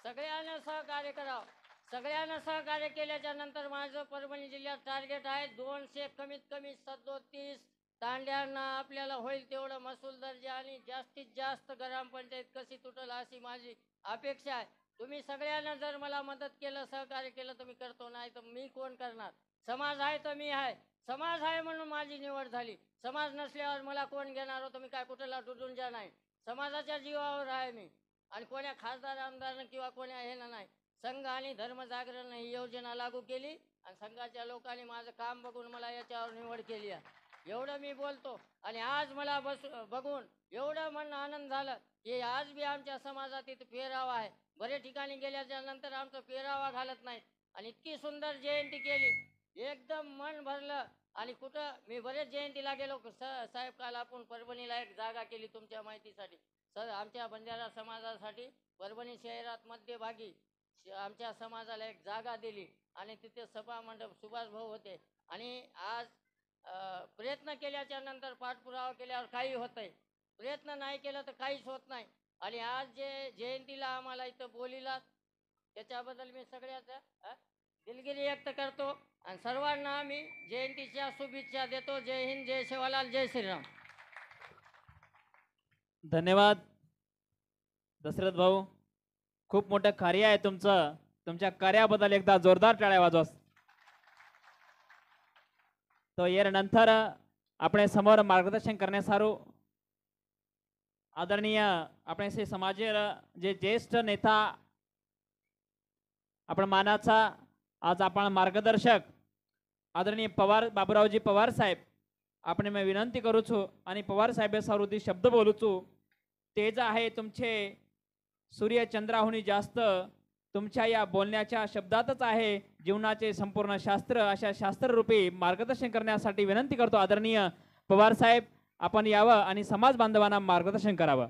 सगळ्यांना सहकार्य करावं सगळ्यांना सहकार्य केल्याच्या नंतर माझं परभणी जिल्ह्यात टार्गेट आहे 200 कमीत कमी 37 तांड्यांना आपल्याला होईल तेवढं महसूल दर्जा आणि जास्तीत जास्त ग्रामपंचायत कशी तुटल अशी माझी अपेक्षा आहे तुम्ही सगळ्यांना जर मला मदत केलं सहकार्य केलं तर मी करतो नाही तर मी कोण करणार समाज आहे तर मी आहे समाज आहे म्हणून माझी निवड झाली समाज नसल्यावर मला कोण घेणार होतं मी काय कुठला डुडून जा नाही समाजाच्या जीवावर आहे मी आणि कोण्या खासदार आमदारनं किंवा कोण्या ह्यानं नाही संघ आणि धर्मजागरण ही योजना लागू केली आणि संघाच्या लोकांनी माझं काम बघून मला याच्यावर निवड केली आहे एवढं मी बोलतो आणि आज मला बघून एवढं मन आनंद झालं की आज बी आमच्या समाजात इथं पेरावा आहे बरे ठिकाणी गेल्याच्या नंतर आमचं पेरावा घालत नाही आणि इतकी सुंदर जयंती केली एकदम मन भरलं आणि कुठं मी बरेच जयंतीला गेलो साहेब काल आपण परभणीला एक जागा केली तुमच्या माहितीसाठी सर आमच्या बंजारा समाजासाठी परभणी शहरात मध्यभागी आमच्या समाजाला एक जागा दिली आणि तिथे सभा मंडप सुभाष भाऊ होते आणि आज प्रयत्न केल्याच्या नंतर पाठपुरावा केल्यावर काही होतंय प्रयत्न नाही केलं तर काहीच होत नाही आणि आज जे जयंतीला आम्हाला इथं बोलिलात त्याच्याबद्दल मी सगळ्याचं दिलगिरी व्यक्त करतो आणि सर्वांना आम्ही जयंतीच्या शुभेच्छा देतो जय हिंद जय सेवालाल जय श्रीराम
धन्यवाद दशरथ भाऊ खूप मोठं कार्य आहे तुमचं तुमच्या कार्याबद्दल एकदा जोरदार टाळ्या वाजवा तो यानंतर આપણે समोर मार्गदर्शन करण्यासारू आदरणीय આપણે से समाज जे ज्येष्ठ नेता आपण मानाचा आज आपण मार्गदर्शक आदरणीय पवार बाबूरावजी पवार साहेब आपण मी विनंती करू छु आणि पवार साहेब सारुदी शब्द बोलू छु तेज आहे तुमचे सूर्यचंद्राहुनी जास्त तुमच्या या बोलण्याच्या शब्दातच आहे जीवनाचे संपूर्ण शास्त्र अशा शास्त्ररूपी मार्गदर्शन करण्यासाठी विनंती करतो आदरणीय पवार साहेब आपण यावं आणि समाज बांधवांना मार्गदर्शन करावं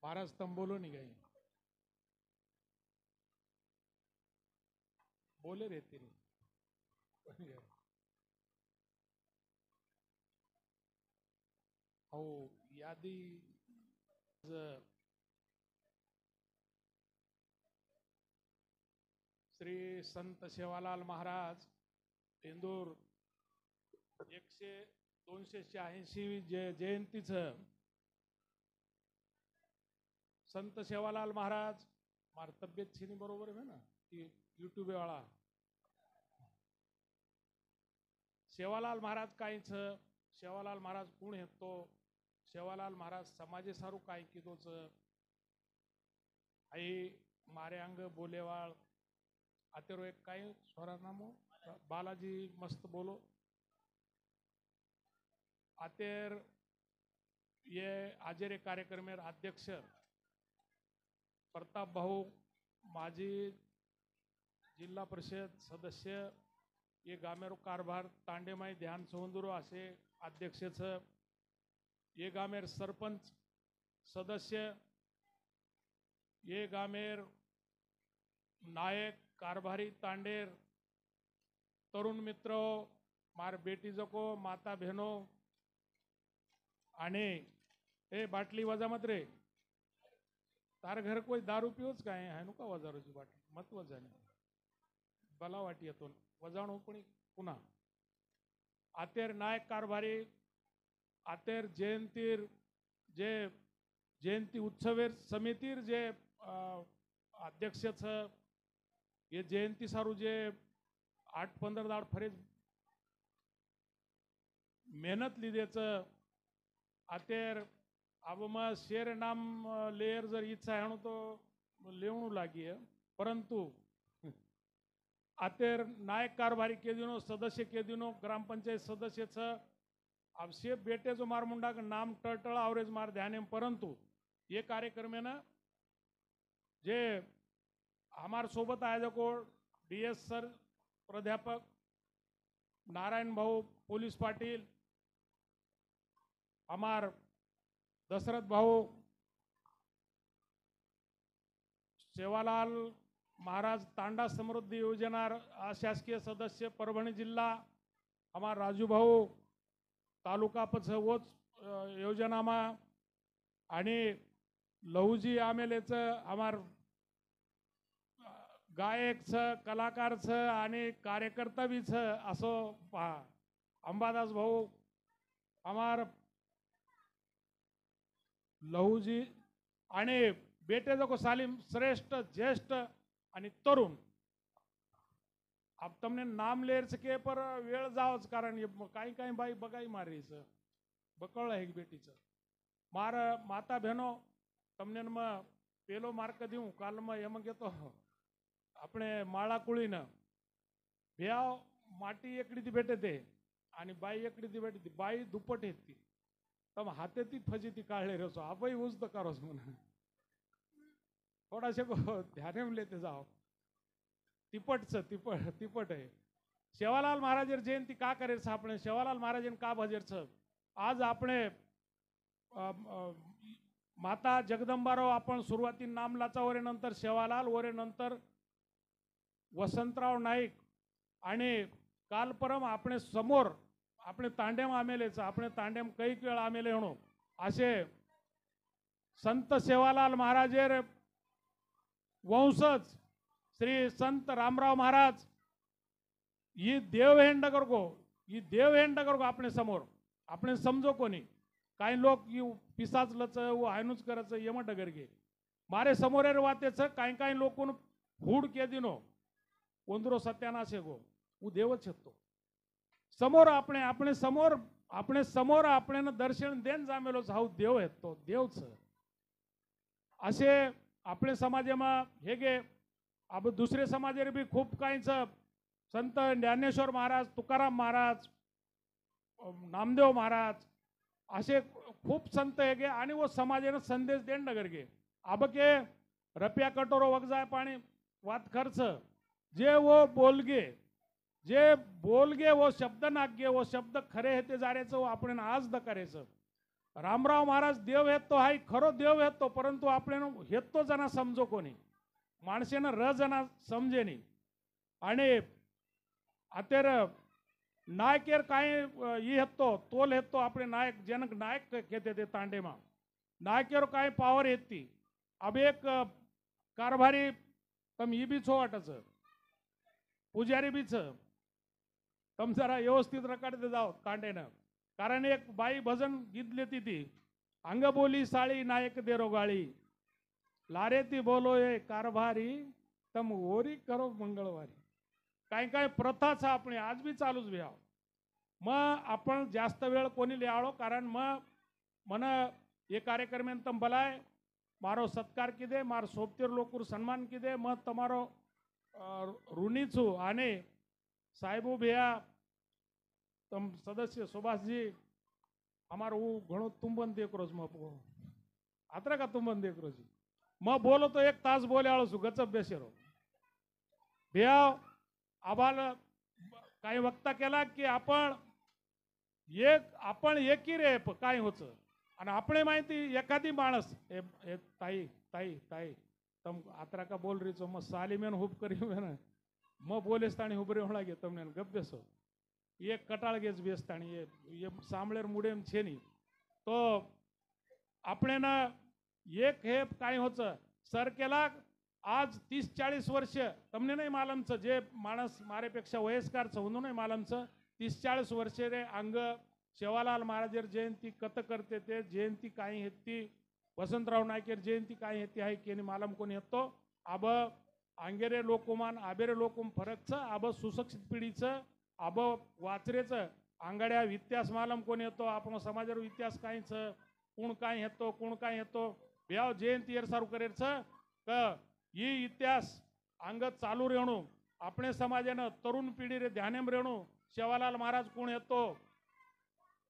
महाराज तुम बोलो नहीं गए, बोले रहते नहीं कोणी गए. हो यादी श्री संत सेवालाल महाराज इंदूर 286 जयंतीचं संत सेवालाल महाराज मार तब्येत छिनी बरोबर आहे ना ती यूट्यूब वाला सेवालाल महाराज काहीच सेवालाल महाराज कोण येतो सेवालाल महाराज समाजे सारू काय कीधोच आई मारे अंग बोलेवाळ आतेरो एक काय स्वरा नामो बालाजी मस्त बोलो आतेर ये आजेरे कार्यक्रमेर अध्यक्ष प्रताप भाऊ माजी जिल्हा परिषद सदस्य ये गामेरो कारभार तांडेमाई ध्यान सौंदुरो असे अध्यक्षच ये गामेर सरपंच सदस्य ये गामेर नायक कारभारी तांडेर तरुण मित्र मार बेटी जको माता बहनो आणि ए बाटली वजा मत रे तार घर कोई दारू पिओच काय है नुका वजारोची बाटली मत वजाने भला वाटी येतो वजाणो पण पुन्हा आतेर नायक कारभारी आतेर जयंतीर जे जयंती उत्सवेर समितीर जे अध्यक्षच ये जयंती सारू जे 8-15 दाड फरेज मेहनत लिदेच आतेर अब मैं शेर नाम लेयर जर इच्छा है तो लेवणू लागी है परंतु आतेर नायक कारभारी के दिनों सदस्य के दिनों ग्राम पंचायत सदस्य अब से बेटे जो मार मुंडा का नाम टळटळ आवरेज मार ध्यान परंतु ये कार्यक्रम है ना जे हमार सोबत आयोजको DS सर प्राध्यापक नारायण भाऊ पोलीस पाटील हमार दशरथ भाऊ सेवालाल महाराज तांडा समृद्धी योजना शासकीय सदस्य परभणी जिल्हा हमार राजू भाऊ तालुका पच वोच योजना मा आणि लहुजी आमेलेच हमार गायक कलाकार आणि कार्यकर्ता भी असो पहा अंबादास भाऊ हमार लहुजी आणि बेटे जो सालिम श्रेष्ठ ज्येष्ठ आणि तरुण अब तुमने नाम लेर सके पर वेळ जावच कारण काही काही बाई बघाई मारीच बकळ है बेटीच मार माता बहनो तुमने मग पेलो मार्क देऊ काल मग एम घेतो આપણે માળા કુળીને ભ્યાવ માટી એકડીથી બેઠે તે અને બાઈ એકડીથી બેઠી હતી બાઈ દુપટ હતી તમે હાથેથી ફજીથી કાઢી રહ્યો છો આ ભાઈ ઉજ તો કરો છો મને થોડા છે ધ્યાને લેતે જાઓ तिपट तिपट आहे सेवालाल महाराज जयंती का करेल આપણે सेवालाल महाराज का भजेर आज આપણે माता जगदंबाराव आपण सुरुवाती नाम लाचा वरे नंतर सेवालाल वरे नंतर वसंतराव नाईक आणि काल परम आपण समोर आपण तांडेम आमेलेच आपण तांडेम कैक वेळ आमेले म्हणू असे संत सेवालाल महाराजेर वंशज श्री संत रामराव महाराज ही देवहेंडगर को आपण समोर आपण समजो कोणी काही लोक पिसाच लच हायनूच करच यम डगर गे मारे समोर वातेच काही काही लोक हुड के दिनो ಒಂದರೋ ಸತ್ಯಾನಾಶ ಗೋ वो देवच शकतो समोर आपण समोर आपण दर्शन देन जामेलो हा देव आहे तो देवच असे आपले समाजेमा हे गे अब दुसरे समाजेर बी खूप काहीच संत ज्ञानेश्वर महाराज तुकाराम महाराज नामदेव महाराज असे खूप संत हे गे आणि वो समाजेने संदेश देन नगर गे अब के रपिया कटोरो वगजाय पाणी वात खर्च जे वो बोल गे वो शब्द नागे वो शब्द खरे हे ते जारेचं आपण आज द करायचं रामराव महाराज देव हेतो हाय खरो देव हेतो, परंतु આપણે हेतो जना समजो कोणी माणसेनं र जना समजे नाही. आणि અત્યારે નાયકેર કાંઈ ઈ હતો તોલ હતો આપણે નાયક જેને નાયક કહેते તે તાંડેમાં નાયકેરો કાંઈ પાવર હતી. अब एक कारभारी तम ई बी छो वाटच पुजारी बी छ तम जरा व्यवस्थित रकाडते जाओ तांडेनं. कारण एक बाई भजन गीत लेती ती अंग बोली साळी नायक देरो गाळी लारे ती बोलो ये कारभारी तम ओरी करो मंगळवारी. काही काही प्रथाच आपण आज बी चालूच व्हाव. मग आपण जास्त वेळ कोणी लिहावो कारण मग मन ये कार्यक्रम तम बलाय मारो सत्कार कीधे मार सोबतेर लोकूर सन्मान कीधे मग तमारो ऋणी छू. आणि साहेबू भैया तम सदस्य सुभाष जी हमारो वो घणो तुम्बन देख रोज मग आत्रा का तुम्बन देख रोज मग बोलो तो 1 तास बोले आळो छू गचप बेसेरो भैया आबाल काही वक्ता केला की आपण एकी रे काय होच आणि આપણે माहिती एखादी माणस ताई ताई ताई तम आत्रा का बोल रही छो मग सालीमेन हुब करी ने मग बोलेस ताणी हुबरे होळा गे तमने गप बेसो एक कटाळ गेच बेसताणी ये सामळेर मुडेम छे नी तो આપણે ना एक हे काय होच सर केला आज 30-40 वर्ष तमने नाही मालमचं जे माणस मारेपेक्षा वयस्कार होऊन नाही मालमचं 30-40 वर्ष रे अंग सेवालाल महाराजर जयंती कत करते ते जयंती काही हेती वसंतराव नायकेर जयंती काही हेती आहे की मालम कोणी येतो. आब आंगेरे लोकमान आबेरे लोकम फरकचं आब सुशिक्षित पिढीचं आब वाचरेचं आंगाड्या इतिहास मालम कोणी येतो आपण समाजावर इतिहास काहीच कोण काय येतो कोण काय येतो ब्याव जयंती एर सारू करेचं क ही इतिहास अंग चालू रेणू આપણે समाजानं तरुण पिढी रे ध्यानेम रेणू सेवालाल महाराज कोण येतो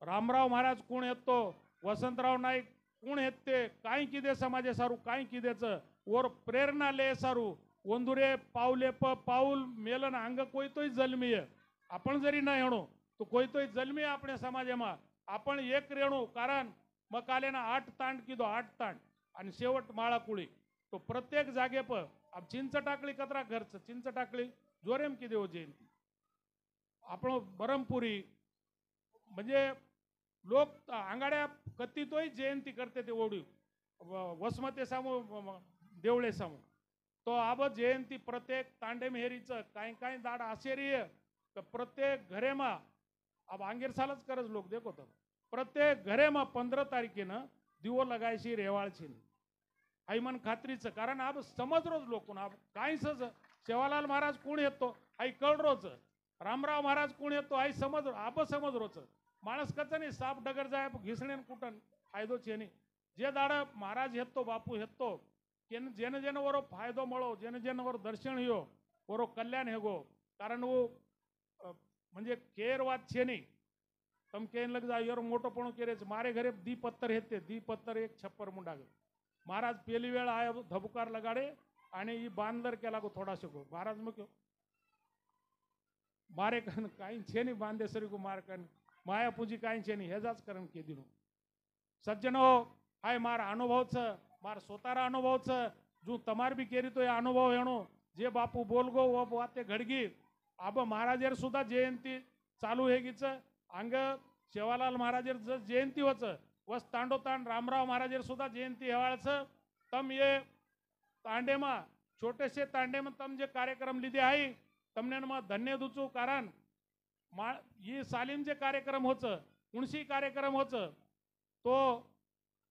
रामराव महाराज कोण येतो वसंतराव नाईक कोण येते काही किदे समाजे सारू काही किदेचं और प्रेरणा ले सारू वंदुरे पावले पाऊल मेलन अंग कोई तोय जन्मीय आपण जरी न येणो तो कोई तोय जन्मीय આપણે समाजेમાં आपण एक रेणू कारण मकालेना 8 तांड किदो 8 तांड आणि शेवट माळा कुळी तो प्रत्येक जागे पर अब चिंच टाकली कतरा घरच चिंच टाकली जोरेम की देव जयंती आपण बरमपुरी म्हणजे लोक आंगाड्या कत्ती तोय जयंती करते ते ओढी वसमते सामो देवळे सामो तो आब जयंती प्रत्येक तांडे मेहरीचं काही काही दाड आश्चर्य प्रत्येक घरेमा अब आंगेर सालच करज लोक देखो तर प्रत्येक घरेमा 15 तारखेनं दिवो लगायची रेवाळची आई मन खात्रीचं कारण अब समज रोज लोक काहीच सेवालाल महाराज कोण येतो आई कळ रोज रामराव महाराज कोण येतो आई समज आब समज रोज माणस कच नाही साप डगर जाय घिसणेन कुटन फायदो छे नाही जे दाड महाराज येतो बापू येतो जेने जेने वरो फायदो मळो जेने जेने वरो दर्शन हियो वरो कल्याण हेगो कारण वो म्हणजे केर वात छे नहीं तम केन लग जा यार मोटो पण केरेच मारे घरे दी पत्तर हेते दी पत्तर एक छप्पर मुंडाग महाराज पहली वेळ आया धबुकार लगाडे आणि ई बांधर केला को थोड़ा सको महाराज मग मारे कन काही छे नहीं बांधे सरी को मार कन माया पूजी काही छे नहीं हेजाच करन के दिनो सज्जनो हाय मार अनुभव छ मार स्वतारा अनुभव छ जो तमार भी केरी तो ये अनुभव हेणो जे बापू बोलगो वो बाते घडगी आब महाराजेर सुद्धा जयंती चालू हेगीच अंग सेवालाल महाराजेर जयंती होच वस तांडोतांड रामराव महाराजेर सुद्धा जयंती हेवाळच तम ये तांडेमा छोटेसे तांडेमा तम जे कार्यक्रम लिधे आहे तमने मग धन्य दुचू कारण ये सालीम जे कार्यक्रम होच उणशी कार्यक्रम होच तो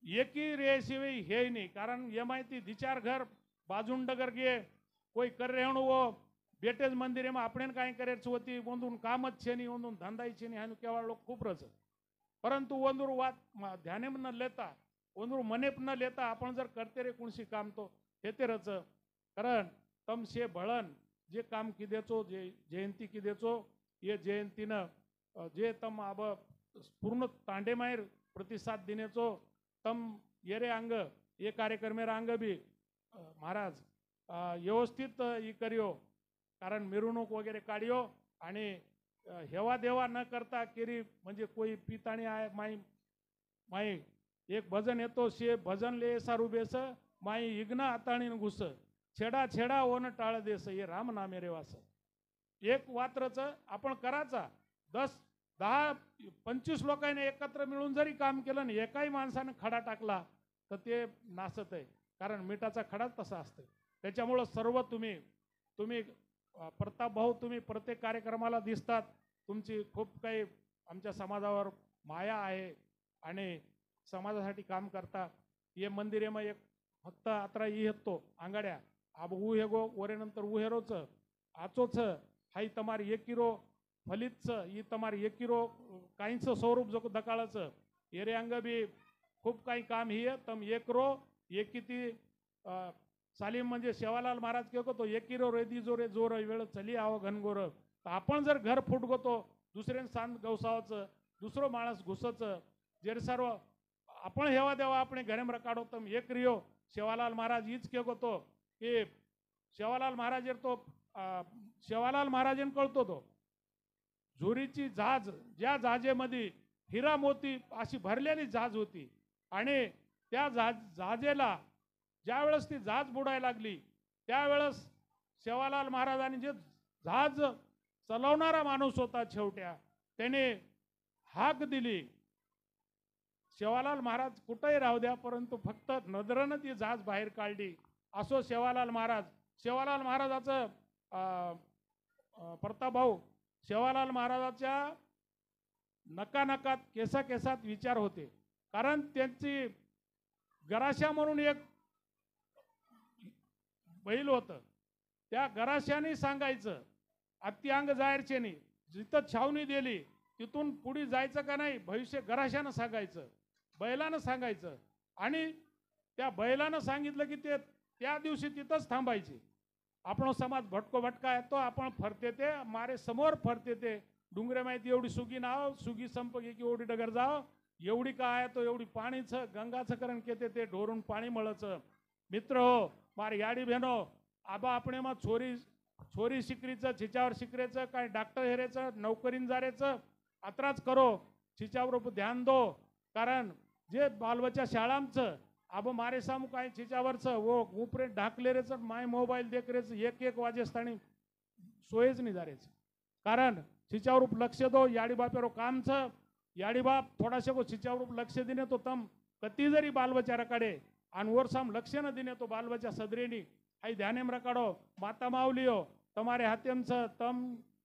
एकी रेशिवे हे नहीं कारण ये माहिती दिचार घर बाजून डगर गे कोई कर रहे वो बेटेज मंदिर में આપણે કાંઈ કરે છોતી ઓંદુન કામ જ છે નહીં ઓંદુન ધંધા છે નહીં હાનું કેવા લોકો ખૂબ રસ પરંતુ ઓંદુર વાત ધ્યાને ન લેતા ઓંદુર મને ન લેતા आपण जर करते रे कोणशी काम तो हेते रच कारण तम शे भळन जे काम किदेचो जे जयंती किदेचो ये जयंतीनं जे तम आब पूर्ण तांडे माहेर प्रतिसाद दिनेचो तम येरे अंग ये कार्यक्रमेर अंग बी महाराज व्यवस्थित ई करियो कारण मिरवणूक वगैरे काढियो आणि हेवा देवा न करता केरी म्हणजे कोई पिताणी आहे माई माई एक भजन येतो शे भजन ले सारू बेस माई इग्ना आताणीन घुस छेडा छेडा ओन टाळ देस हे राम नामे रे वास. एक वात्रच आपण करायचा 10-10-25 लोकांनी एकत्र मिळून जरी काम केलं ना एकाही माणसाने खडा टाकला तर ते नासत आहे. कारण मिठाचा खडाच तसा असतं. त्याच्यामुळं सर्व तुम्ही प्रताप भाऊ तुम्ही प्रत्येक कार्यक्रमाला दिसतात. तुमची खूप काही आमच्या समाजावर माया आहे आणि समाजासाठी काम करता. ये मंदिरेમાં एक फक्त आत्रा येतो आंगाड्या आब ऊ हेगो वरेनंतर ऊ हेरोच आचोच हाई તમારી एकिरो फलितच ही તમારી एकिरो काहींचं स्वरूप जो दकाळाचं येरे अंग बी खूप काही काम ही तम एकरो एकिती सालीम म्हणजे सेवालाल महाराज केको तो एकिरो रेदी जोरे जोर वेळ चली आव घनगोर. तर आपण जर घर फुटगोतो दुसरे सांद गवसावाचं दुसरं माणस घुसचं जे सर्व आपण हेवा देवा आपण घरेम रकाडो तम एक रियो सेवालाल महाराज हीच केको तो की सेवालाल महाराज तो सेवालाल महाराजन कळतो तो झुरीची जहाज ज्या जहाजेमध्ये हिरा मोती अशी भरलेली जहाज होती आणि त्या जहाजेला ज्या वेळेस ती जहाज बुडायला लागली त्यावेळेस सेवालाल महाराजांनी जे जहाज चालवणारा माणूस होता शेवट्या त्याने हाक दिली. सेवालाल महाराज कुठेही राहू द्या परंतु फक्त नजरेनं ती जहाज बाहेर काढली. असो सेवालाल महाराजाचं प्रताप भाऊ सेवालाल महाराजाच्या नकात केसात विचार होते. कारण त्यांची गराशा म्हणून एक बैल होतं. त्या गराशाने सांगायचं अत्यांग जायरचे नाही जिथं छावणी दिली तिथून पुढे जायचं का नाही भविष्य गराशानं सांगायचं बैलानं सांगायचं आणि त्या बैलानं सांगितलं की ते त्या दिवशी तिथंच थांबायचे. आपण समाज भटको भटका येतो आपण फरते ते मारे समोर फरते ते डुंगरे माहिती एवढी सुगी नाव सुगी संपगी की एवढी डगर जाव एवढी काय तो एवढी पाणीचं गंगाचं करण केते ते ढोरून पाणी मळचं. मित्र हो मारे याडी बहनो आबा आपण मग छोरी शिकरीचं छिच्यावर शिकरेचं काय डॉक्टर हेरेचं नोकरीन जारेचं अत्राच करो छिच्यावर ध्यान दो. कारण जे बालबच्चा शाळांचं अब मारे सामू काय छिच्यावरचं वो उपरे ढाकले रेच माय मोबाईल देख रेच एक वाजेस्थानी सोयच नाही जारेच. कारण छिच्यावर लक्ष दो याडी बापेरो कामचं याडी बाप थोडाशा को छिच्यावर लक्ष देणे तो तम कती जरी बालबचाराकडे आणि वर साम लक्ष न देणे तो बालबच्चा सदरेनी आई ध्यानेम रकाडो माता माऊलियो તમારે હાથેમ છે તમ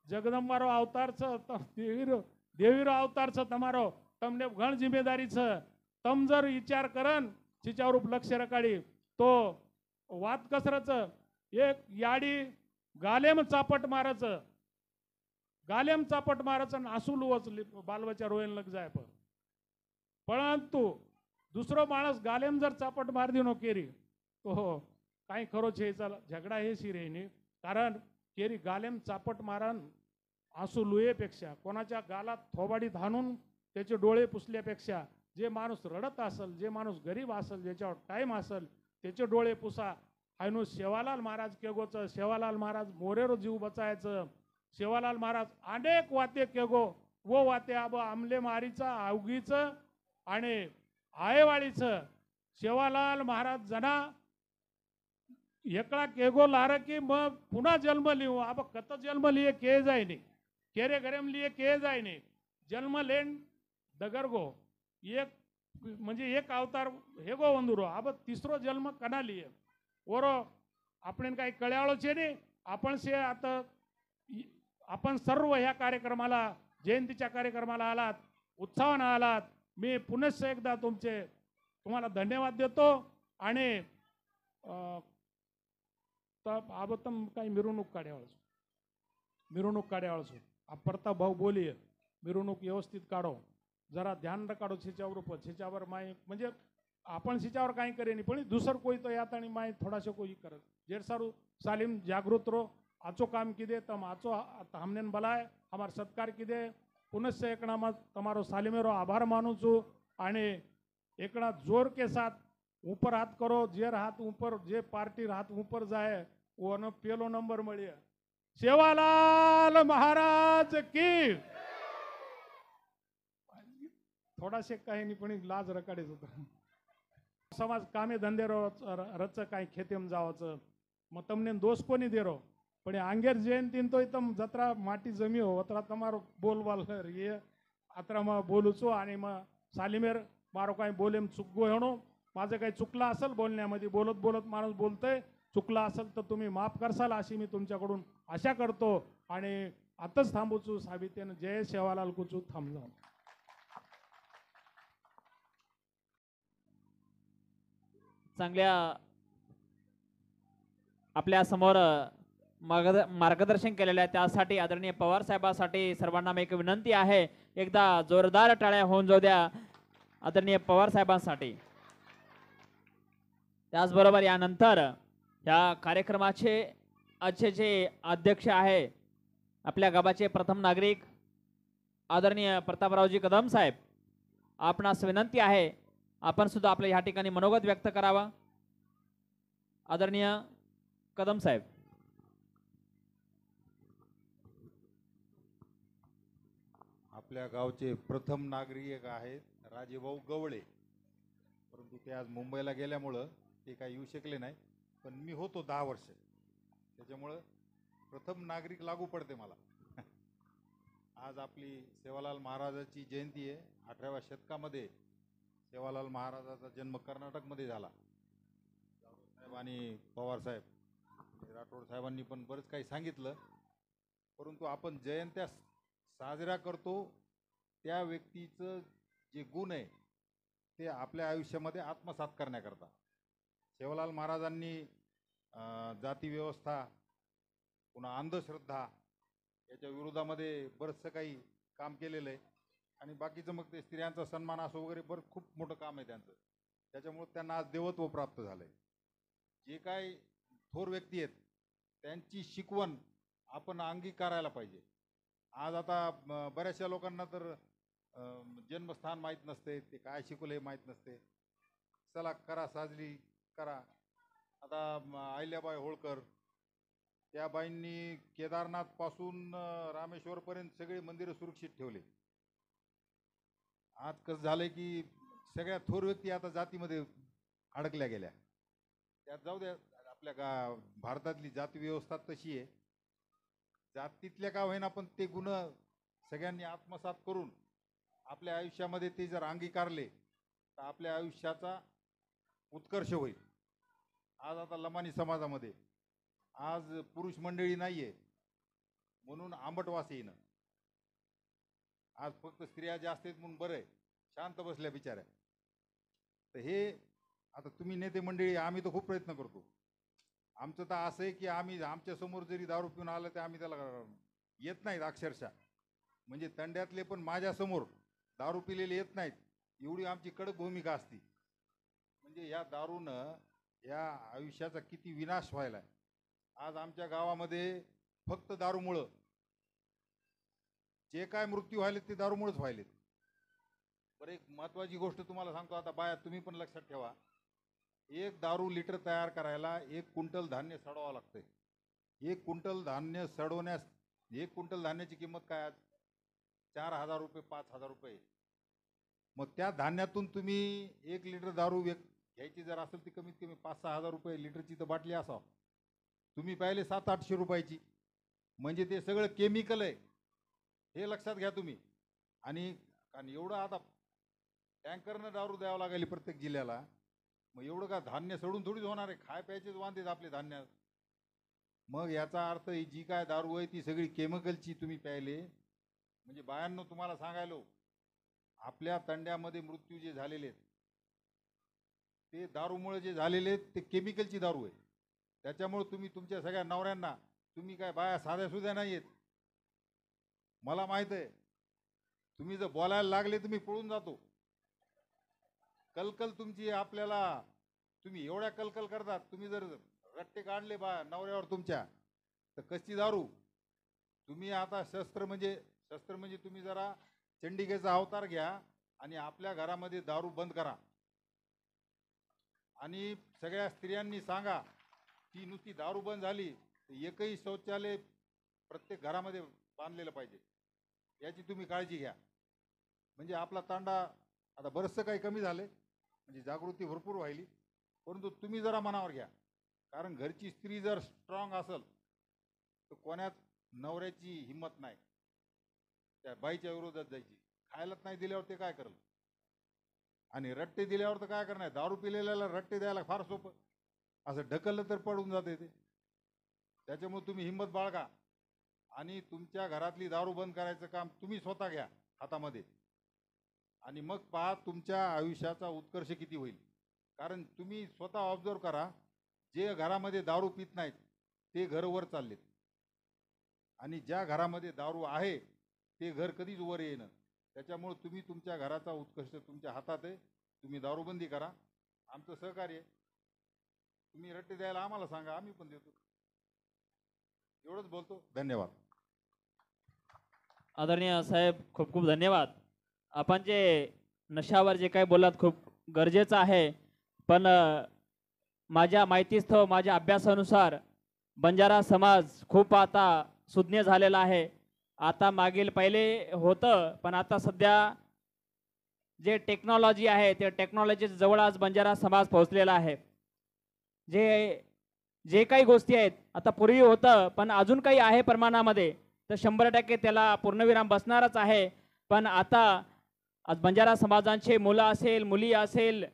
જગદંબારો અવતાર છે દેવીરો અવતાર છે તમારો તમને ઘણ જિમ્મેદારી છે. તમ જર વિચાર કરન ચીચાવરૂપ લક્ષ્ય રકાડી તો વાત કસરત એક યાડી ગાલેમ ચાપટ મારે છે ગાલેમ ચાપટ મારે છે આંસુ લુવच બાલબચ્ચા રોયन લગ જાય પરંતુ दुसरो माणस गालेम जर चापट मार दिनो केरी तो काही खरो छे झगडा हे शिरेनी. कारण केरी गालेम चापट मारन आंसू लुयेपेक्षा कोणाच्या गालात थोबाडीत हाणून त्याचे डोळे पुसल्यापेक्षा जे माणूस रडत असेल जे माणूस गरीब असेल ज्याच्यावर टाइम असेल त्याचे डोळे पुसा. हायनू सेवालाल महाराज केगोचं सेवालाल महाराज मोरेरो जीव बचायचं. सेवालाल महाराज अनेक वाते केगो वो वाते अब आमले मारीचं अवघीचं आणि आयेवाळीचं. सेवालाल महाराज जना एकला केगो लार की मग पुन्हा जन्म लिहू अब कत जन्म लिये के जाय नाही केरे गरम लिये के जाय नाही जन्म लेन दगरगो एक म्हणजे एक अवतार हेगो वंदुरो अब तिसरो जन्म कना लिये ओरो आपण काही कळ्याळो छे ने आपण से आता आपण सर्व ह्या कार्यक्रमाला जयंतीच्या कार्यक्रमाला आलात उत्साहाने आलात. मी पुनश्च एकदा तुम्हाला धन्यवाद देतो आणि आबतम काही मिरवणूक काढ्यावळसो प्रताप भाऊ बोलिये मिरवणूक व्यवस्थित काढो जरा ध्यान काढो छिच्यावर माय म्हणजे आपण छिच्यावर काही करे नाही पण दुसर कोई तो यात आणि माय थोडाशा कोई करत जेर सारू सालिम जागृत रो आचो काम किदे तम आचो हमने बलाय हमार सत्कार किदे पुनश्च एकना मत तमारो सालिमेरो आभार मानू छू आणि एकना जोर के साथ ऊपर हाथ करो जेर हाथ ऊपर जे पार्टी हाथ ऊपर जाए वो न पेलो नंबर मळी. सेवालाल महाराज की थोडाशे काही नाही पण लाज रकाडीच होतं. समाज कामे धंदे रच काही खेतेम जावाचं मग તમને दोष कोनी देरो પણ આંગેર જયંતી તો તમ જત્રા માટી જમી હો અતરા તમારો બોલવાલ એ આતરામાં બોલું છું आणि मग सालीमेर मारो काही बोलेम चुकगो हेणो माझं काही चुकलं असेल बोलण्यामध्ये बोलत बोलत माणूस बोलतोय चुकला असेल तर तुम्ही माफ करसाल अशी मी तुमच्याकडून आशा करतो आणि आताच थांबूचू साबितेनं जय सेवालाल कुचू थांबलो.
चांगल्या आपल्या समोर मार्गदर्शन केलेलं आहे त्यासाठी आदरणीय पवार साहेबांसाठी सर्वांना एक विनंती आहे, एकदा जोरदार टाळ्या होऊन जाऊ द्या आदरणीय पवार साहेबांसाठी. त्याचबरोबर यानंतर या कार्यक्रमाचे आजचे जे अध्यक्ष आहे आपल्या गावाचे प्रथम नागरिक आदरणीय प्रतापरावजी कदम साहेब, आपणास विनंती आहे आपण सुद्धा आपल्या ह्या ठिकाणी मनोगत व्यक्त करावा. आदरणीय कदम साहेब.
आपल्या गावचे प्रथम नागरिक आहेत राजेभाऊ गवळे, परंतु ते आज मुंबईला गेल्यामुळं ते काही येऊ शकले नाही, पण मी होतो 10 वर्ष, त्याच्यामुळं प्रथम नागरिक लागू पडते मला. आज आपली सेवालाल महाराजाची जयंती आहे. 18व्या शतकामध्ये सेवालाल महाराजाचा जन्म कर्नाटकमध्ये झाला. साहेब आणि पवार साहेब राठोड साहेबांनी पण बरंच काही सांगितलं, परंतु आपण जयंत्या साजरा करतो त्या व्यक्तीचं जे गुण आहे ते आपल्या आयुष्यामध्ये आत्मसात करण्याकरता सेवालाल महाराजांनी जाती व्यवस्था पुन्हा अंधश्रद्धा याच्या विरोधामध्ये बरंचसं काही काम केलेलं आहे आणि बाकीचं मग ते स्त्रियांचा सन्मान असो वगैरे बरं खूप मोठं काम आहे त्यांचं. त्याच्यामुळे त्यांना आज देवत्व प्राप्त झालं आहे. जे काय थोर व्यक्ती आहेत त्यांची शिकवण आपण अंगीकारायला पाहिजे. आज आता बऱ्याचशा लोकांना तर जन्मस्थान माहीत नसते, ते काय शिकवले माहीत नसते. चला करा साजरी करा. आता अहिल्याबाई होळकर त्या बाईंनी केदारनाथपासून रामेश्वरपर्यंत सगळे मंदिरं सुरक्षित ठेवले. आज कसं झालं की सगळ्या थोर व्यक्ती आता जातीमध्ये अडकल्या गेल्या. त्यात जाऊ द्या, आपल्या भारतातली जाती व्यवस्था तशी आहे. जातीतल्या का होईना पण ते गुण सगळ्यांनी आत्मसात करून आपल्या आयुष्यामध्ये ते जर अंगीकारले तर आपल्या आयुष्याचा उत्कर्ष होईल. आज आता लमानी समाजामध्ये आज पुरुष मंडळी नाही आहे म्हणून आंबटवास येईन. आज फक्त स्त्रिया जास्त आहेत म्हणून बरं आहे, शांत बसल्या बिचाऱ्या. तर हे आता तुम्ही नेते मंडळी, आम्ही तर खूप प्रयत्न करतो. आमचं तर असं आहे की आम्ही आमच्या समोर जरी दारू पिऊन आलं तर आम्ही त्याला येत नाहीत अक्षरशः. म्हणजे तंड्यातले पण माझ्यासमोर दारू पिलेले येत नाहीत, एवढी आमची कडक भूमिका असती. म्हणजे या दारूनं या आयुष्याचा किती विनाश व्हायला आहे. आज आमच्या गावामध्ये फक्त दारूमुळं जे काय मृत्यू व्हायले ते दारूमुळेच व्हायलेत. बरं, एक महत्त्वाची गोष्ट तुम्हाला सांगतो. आता बाया तुम्ही पण लक्षात ठेवा, 1 दारू लिटर तयार करायला 1 क्विंटल धान्य सडवावं लागतंय. 1 क्विंटल धान्य सडवण्यास 1 क्विंटल धान्याची किंमत काय आज 4,000 रुपये 5,000 रुपये. मग त्या धान्यातून तुम्ही 1 लिटर दारू घ्यायची जर असेल ती कमीत कमी 5-6 हजार रुपये लिटरची तर बाटली असावं. तुम्ही पाहिले 700-800 रुपयाची. म्हणजे ते सगळं केमिकल आहे, हे लक्षात घ्या तुम्ही. आणि कारण एवढं आता टँकरनं दारू द्यावं लागेल प्रत्येक जिल्ह्याला, मग एवढं का धान्य सडून थोडीच होणार आहे. खाय प्यायचेच वांदेत आपले धान्य. मग याचा अर्थ ही जी काय दारू आहे ती सगळी केमिकलची तुम्ही प्यायले. म्हणजे बायांनो तुम्हाला सांगायलो, आपल्या तंड्यामध्ये मृत्यू जे झालेले आहेत ते दारूमुळे जे झालेले आहेत ते केमिकलची दारू आहे. त्याच्यामुळे तुम्ही तुमच्या सगळ्या नवऱ्यांना, तुम्ही काय बाया साध्या सुद्धा नाही आहेत, मला माहित आहे. तुम्ही जर बोलायला लागले तुम्ही पळून जातो. कलकल तुमची आपल्याला, तुम्ही एवढ्या कलकल करतात. तुम्ही जर रट्टे काढले बा नवऱ्यावर तुमच्या तर कशी दारू. तुम्ही आता शस्त्र म्हणजे तुम्ही जरा चंडिकेचा अवतार घ्या आणि आपल्या घरामध्ये दारू बंद करा. आणि सगळ्या स्त्रियांनी सांगा की नुसती दारू बंद झाली तर एकही शौचालय प्रत्येक घरामध्ये बांधलेलं पाहिजे, याची तुम्ही काळजी घ्या. म्हणजे आपला तांडा आता बरंचसं काही कमी झाले, म्हणजे जागृती भरपूर व्हायली, परंतु तुम्ही जरा मनावर घ्या. कारण घरची स्त्री जर स्ट्रॉंग असेल तर कोण्यात नवऱ्याची हिंमत नाही त्या बाईच्या विरोधात जायची. खायलाच नाही दिल्यावर ते काय करेल, आणि रट्टे दिल्यावर तर काय करणार. दारू पिलेल्याला रट्टे द्यायला फार सोपं, असं ढकललं तर पडून जाते ते. त्याच्यामुळे तुम्ही हिंमत बाळगा आणि तुमच्या घरातली दारू बंद करायचं काम तुम्ही स्वतः घ्या हातामध्ये, आणि मग पहा तुमच्या आयुष्याचा उत्कर्ष किती होईल. कारण तुम्ही स्वतः ऑब्झर्व करा, जे घरामध्ये दारू पित नाहीत ते घर वर चाललेत, आणि ज्या घरामध्ये दारू आहे ते घर कधीच वर येणं. त्याच्यामुळे तुम्ही तुमच्या घराचा उत्कर्ष तुमच्या हातात आहे. तुम्ही दारूबंदी करा, आमचं सहकार्य. तुम्ही रट्टे द्यायला आम्हाला सांगा, आम्ही पण देतो. एवढंच बोलतो. धन्यवाद.
आदरणीय साहेब, खूप खूप धन्यवाद. आपण जे नशावर जे काही बोललात खूप गरजेचं आहे, पण माझ्या माहितीस्तव माझ्या अभ्यासानुसार बंजारा समाज खूप आता सुज्ञ झालेला आहे. आता मागील पहिले होतं, पण आता सध्या जे टेक्नॉलॉजी आहे ते टेक्नॉलॉजी जवळ आज बंजारा समाज पोहोचलेला आहे. जे काही गोष्टी आहेत आता पूर्वी होतं, पण अजून काही आहे प्रमाणामध्ये, तर 100% त्याला पूर्णविराम बसणारच आहे. पण आता आज बंजारा समाजांचे मुलं असेल, मुली असेल,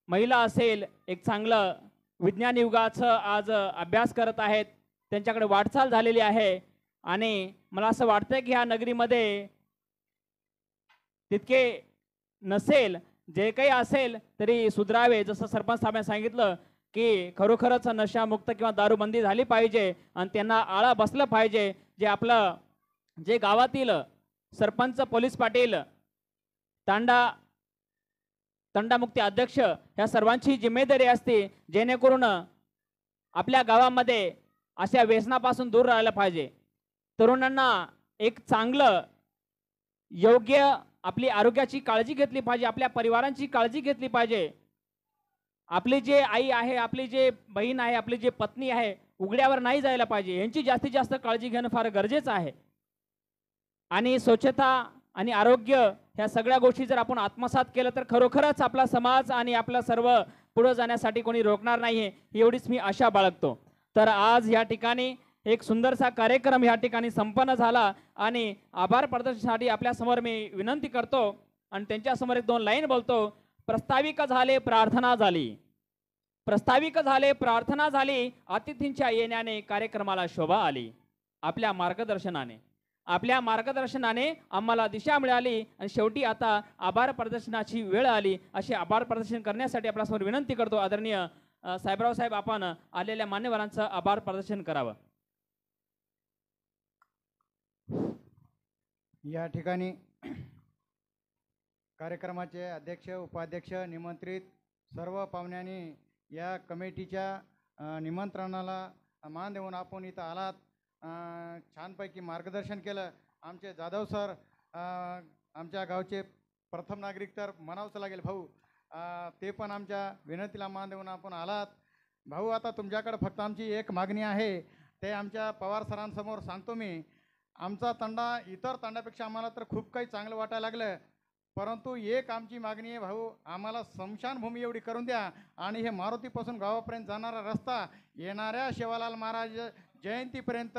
महिला असेल, एक चांगलं विज्ञान युगाचं आज अभ्यास करत आहेत. त्यांच्याकडे वाटचाल झालेली आहे, आणि मला असं वाटतं की ह्या नगरीमध्ये तितके नसेल, जे काही असेल तरी सुधरावे. जसं सरपंच साहेबांनी सांगितलं की खरोखरच नशामुक्त किंवा दारूबंदी झाली पाहिजे आणि त्यांना आळा बसलं पाहिजे. जे आपलं जे गावातील सरपंच, पोलीस पाटील, तंडामुक्ती अध्यक्ष ह्या सर्वांची जिम्मेदारी असते, जेणेकरून आपल्या गावामध्ये अशा व्यसनापासून दूर राहायला पाहिजे. तरुणांना एक चांगलं योग्य आपली आरोग्याची काळजी घेतली पाहिजे, आपल्या परिवारांची काळजी घेतली पाहिजे. आपली जे आई आहे, आपली जे बहीण आहे, आपली जे पत्नी आहे, उघड्यावर नाही जायला पाहिजे. यांची जास्तीत जास्त काळजी घेणं फार गरजेचं आहे. आणि स्वच्छता आणि आरोग्य ह्या सगळ्या गोष्टी जर आपण आत्मसात केलं तर खरोखरच आपला समाज आणि आपला सर्व पुढे जाण्यासाठी कोणी रोखणार नाही, एवढीच मी आशा बाळगतो. तर आज या ठिकाणी एक सुंदरसा कार्यक्रम या ठिकाणी संपन्न झाला, आणि आभार प्रदर्शनासाठी आपल्या समोर मी विनंती करतो आणि त्यांच्या समोर 1-2 लाईन बोलतो. प्रस्ताविक झाले, प्रार्थना झाली. प्रस्ताविक झाले, प्रार्थना झाली. अतिथींच्या येण्याने कार्यक्रमाला शोभा आली. आपल्या मार्गदर्शनाने आम्हाला दिशा मिळाली, आणि शेवटी आता आभार प्रदर्शनाची वेळ आली. अशी आभार प्रदर्शन करण्यासाठी आपल्यासमोर विनंती करतो. आदरणीय साहेबराव साहेब, आपण आलेल्या मान्यवरांचं आभार प्रदर्शन करावं.
या ठिकाणी कार्यक्रमाचे अध्यक्ष, उपाध्यक्ष, निमंत्रित सर्व पाहुण्यांनी या कमिटीच्या निमंत्रणाला मान देऊन आपण इथं आलात. छानपैकी मार्गदर्शन केलं. आमचे जाधव सर, आमच्या गावचे प्रथम नागरिक तर म्हणावंच लागेल भाऊ, ते पण आमच्या विनंतीला मान देऊन आपण आलात. भाऊ, आता तुमच्याकडे फक्त आमची एक मागणी आहे, ते आमच्या पवार सरांसमोर सांगतो मी. आमचा तंडा इतर तंडापेक्षा आम्हाला तर खूप काही चांगलं वाटायला लागलं, परंतु एक आमची मागणी आहे भाऊ, आम्हाला स्मशानभूमी एवढी करून द्या, आणि हे मारुतीपासून गावापर्यंत जाणारा रस्ता येणाऱ्या सेवालाल महाराज जयंतीपर्यंत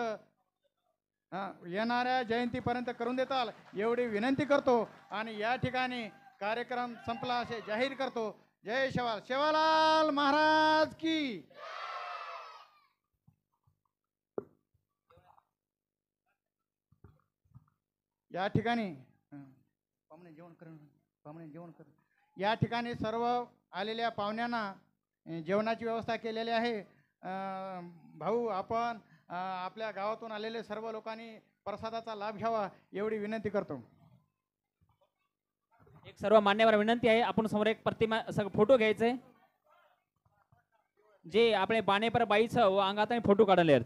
करून देताल एवढी विनंती करतो. आणि या ठिकाणी कार्यक्रम संपला असे जाहीर करतो. जय सेवालाल महाराज की. या ठिकाणी जेवण कर. या ठिकाणी सर्व आलेल्या पाहुण्यांना जेवणाची व्यवस्था केलेली आहे. भाऊ, आपण आपल्या गावातून आलेले सर्व लोकांनी प्रसादाचा लाभ घ्यावा एवढी विनंती करतो.
एक सर्व मान्यवर विनंती आहे, आपण समोर एक प्रतिमा फोटो घ्यायचे, जे आपले बाणेपर बाईचं व अंगात फोटो काढले.